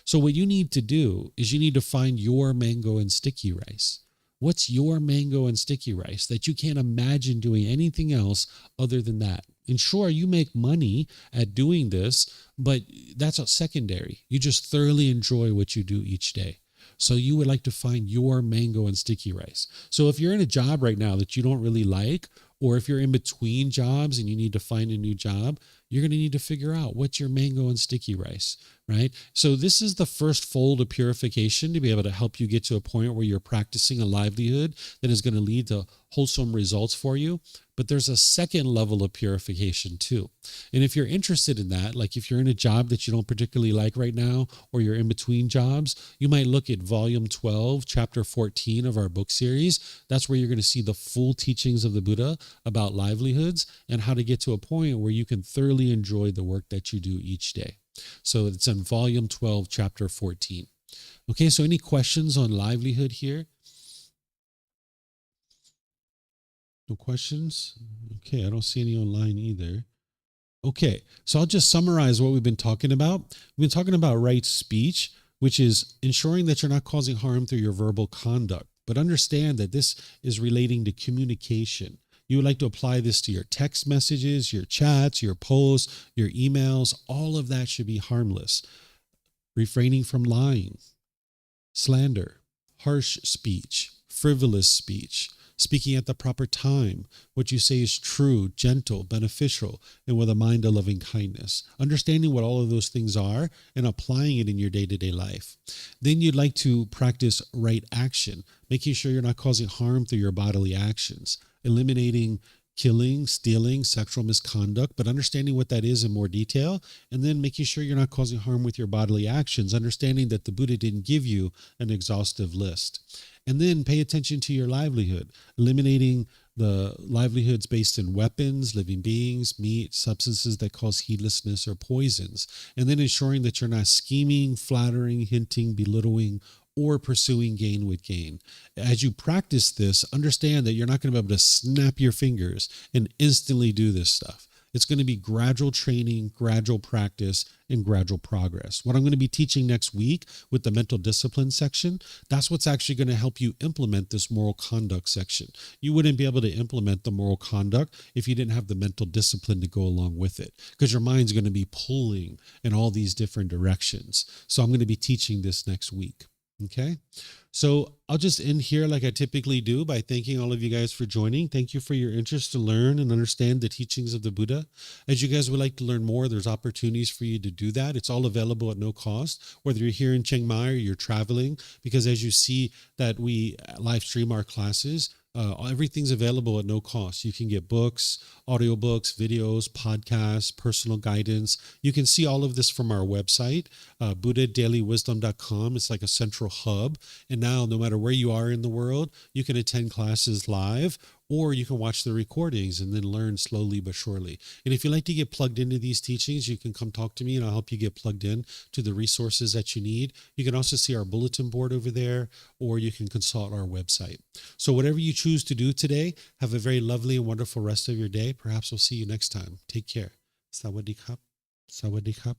So what you need to do is you need to find your mango and sticky rice. What's your mango and sticky rice that you can't imagine doing anything else other than that? And sure, you make money at doing this, but that's a secondary. You just thoroughly enjoy what you do each day. So you would like to find your mango and sticky rice. So if you're in a job right now that you don't really like, or if you're in between jobs and you need to find a new job, you're going to need to figure out what's your mango and sticky rice, right? So this is the first fold of purification to be able to help you get to a point where you're practicing a livelihood that is going to lead to wholesome results for you. But there's a second level of purification too. And if you're interested in that, like if you're in a job that you don't particularly like right now, or you're in between jobs, you might look at volume 12, chapter 14 of our book series. That's where you're going to see the full teachings of the Buddha about livelihoods and how to get to a point where you can thoroughly enjoy the work that you do each day. So it's in volume 12, chapter 14. Okay, so any questions on livelihood here? No questions? Okay, I don't see any online either. Okay, so I'll just summarize what we've been talking about. We've been talking about right speech, which is ensuring that you're not causing harm through your verbal conduct. But understand that this is relating to communication. You would like to apply this to your text messages, your chats, your posts, your emails. All of that should be harmless. Refraining from lying, slander, harsh speech, frivolous speech, speaking at the proper time. What you say is true, gentle, beneficial, and with a mind of loving kindness. Understanding what all of those things are and applying it in your day-to-day life. Then you'd like to practice right action, making sure you're not causing harm through your bodily actions, eliminating killing, stealing, sexual misconduct, but understanding what that is in more detail, and then making sure you're not causing harm with your bodily actions, understanding that the Buddha didn't give you an exhaustive list. And then pay attention to your livelihood, eliminating the livelihoods based in weapons, living beings, meat, substances that cause heedlessness or poisons, and then ensuring that you're not scheming, flattering, hinting, belittling, or pursuing gain with gain. As you practice this, understand that you're not going to be able to snap your fingers and instantly do this stuff. It's going to be gradual training, gradual practice, and gradual progress. What I'm going to be teaching next week with the mental discipline section, that's what's actually going to help you implement this moral conduct section. You wouldn't be able to implement the moral conduct if you didn't have the mental discipline to go along with it, because your mind's going to be pulling in all these different directions. So I'm going to be teaching this next week. Okay, so I'll just end here like I typically do by thanking all of you guys for joining. Thank you for your interest to learn and understand the teachings of the Buddha. As you guys would like to learn more, there's opportunities for you to do that. It's all available at no cost, whether you're here in Chiang Mai or you're traveling, because as you see that we live stream our classes, everything's available at no cost. You can get books, audiobooks, videos, podcasts, personal guidance. You can see all of this from our website, buddhadailywisdom.com. It's like a central hub. And now, no matter where you are in the world, you can attend classes live, or you can watch the recordings and then learn slowly but surely. And if you'd like to get plugged into these teachings, you can come talk to me and I'll help you get plugged in to the resources that you need. You can also see our bulletin board over there, or you can consult our website. So whatever you choose to do today, have a very lovely and wonderful rest of your day. Perhaps we'll see you next time. Take care. Sawadee krap. Sawadee krap.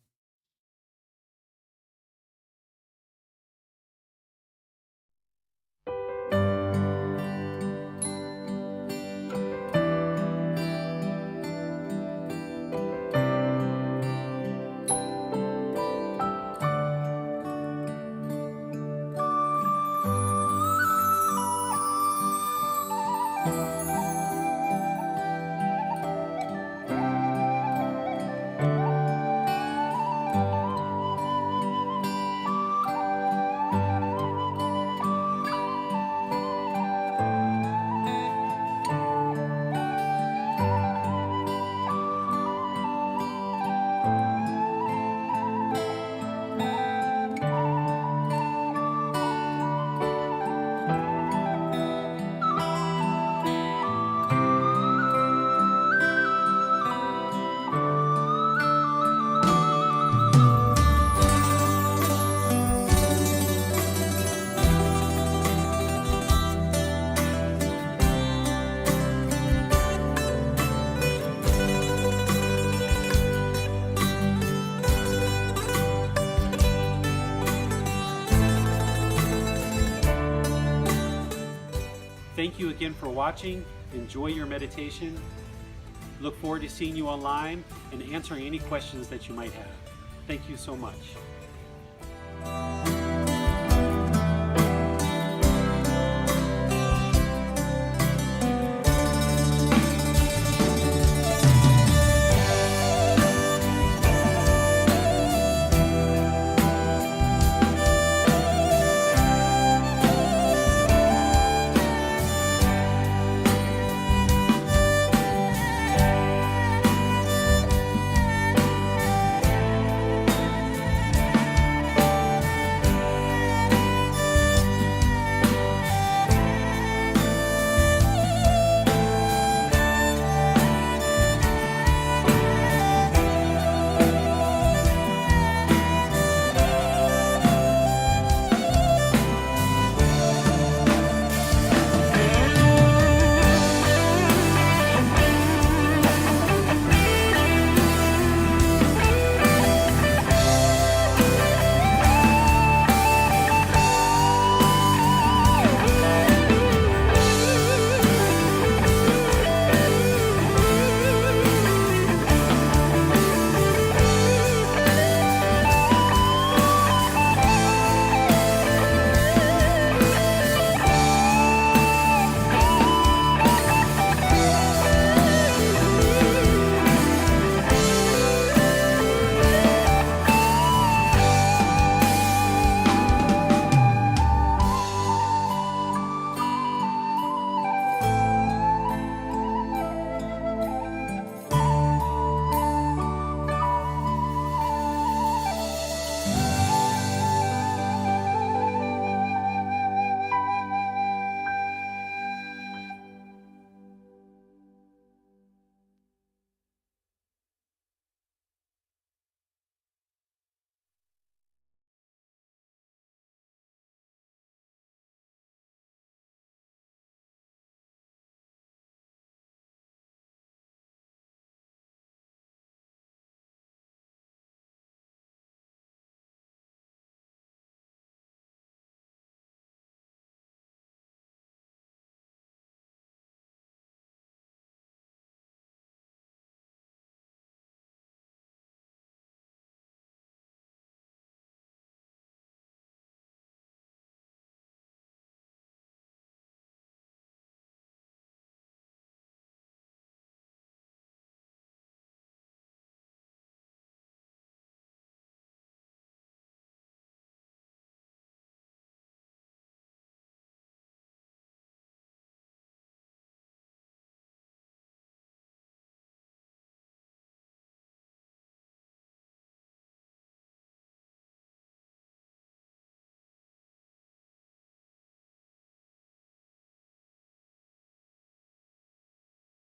Thank you again for watching. Enjoy your meditation. Look forward to seeing you online and answering any questions that you might have. Thank you so much.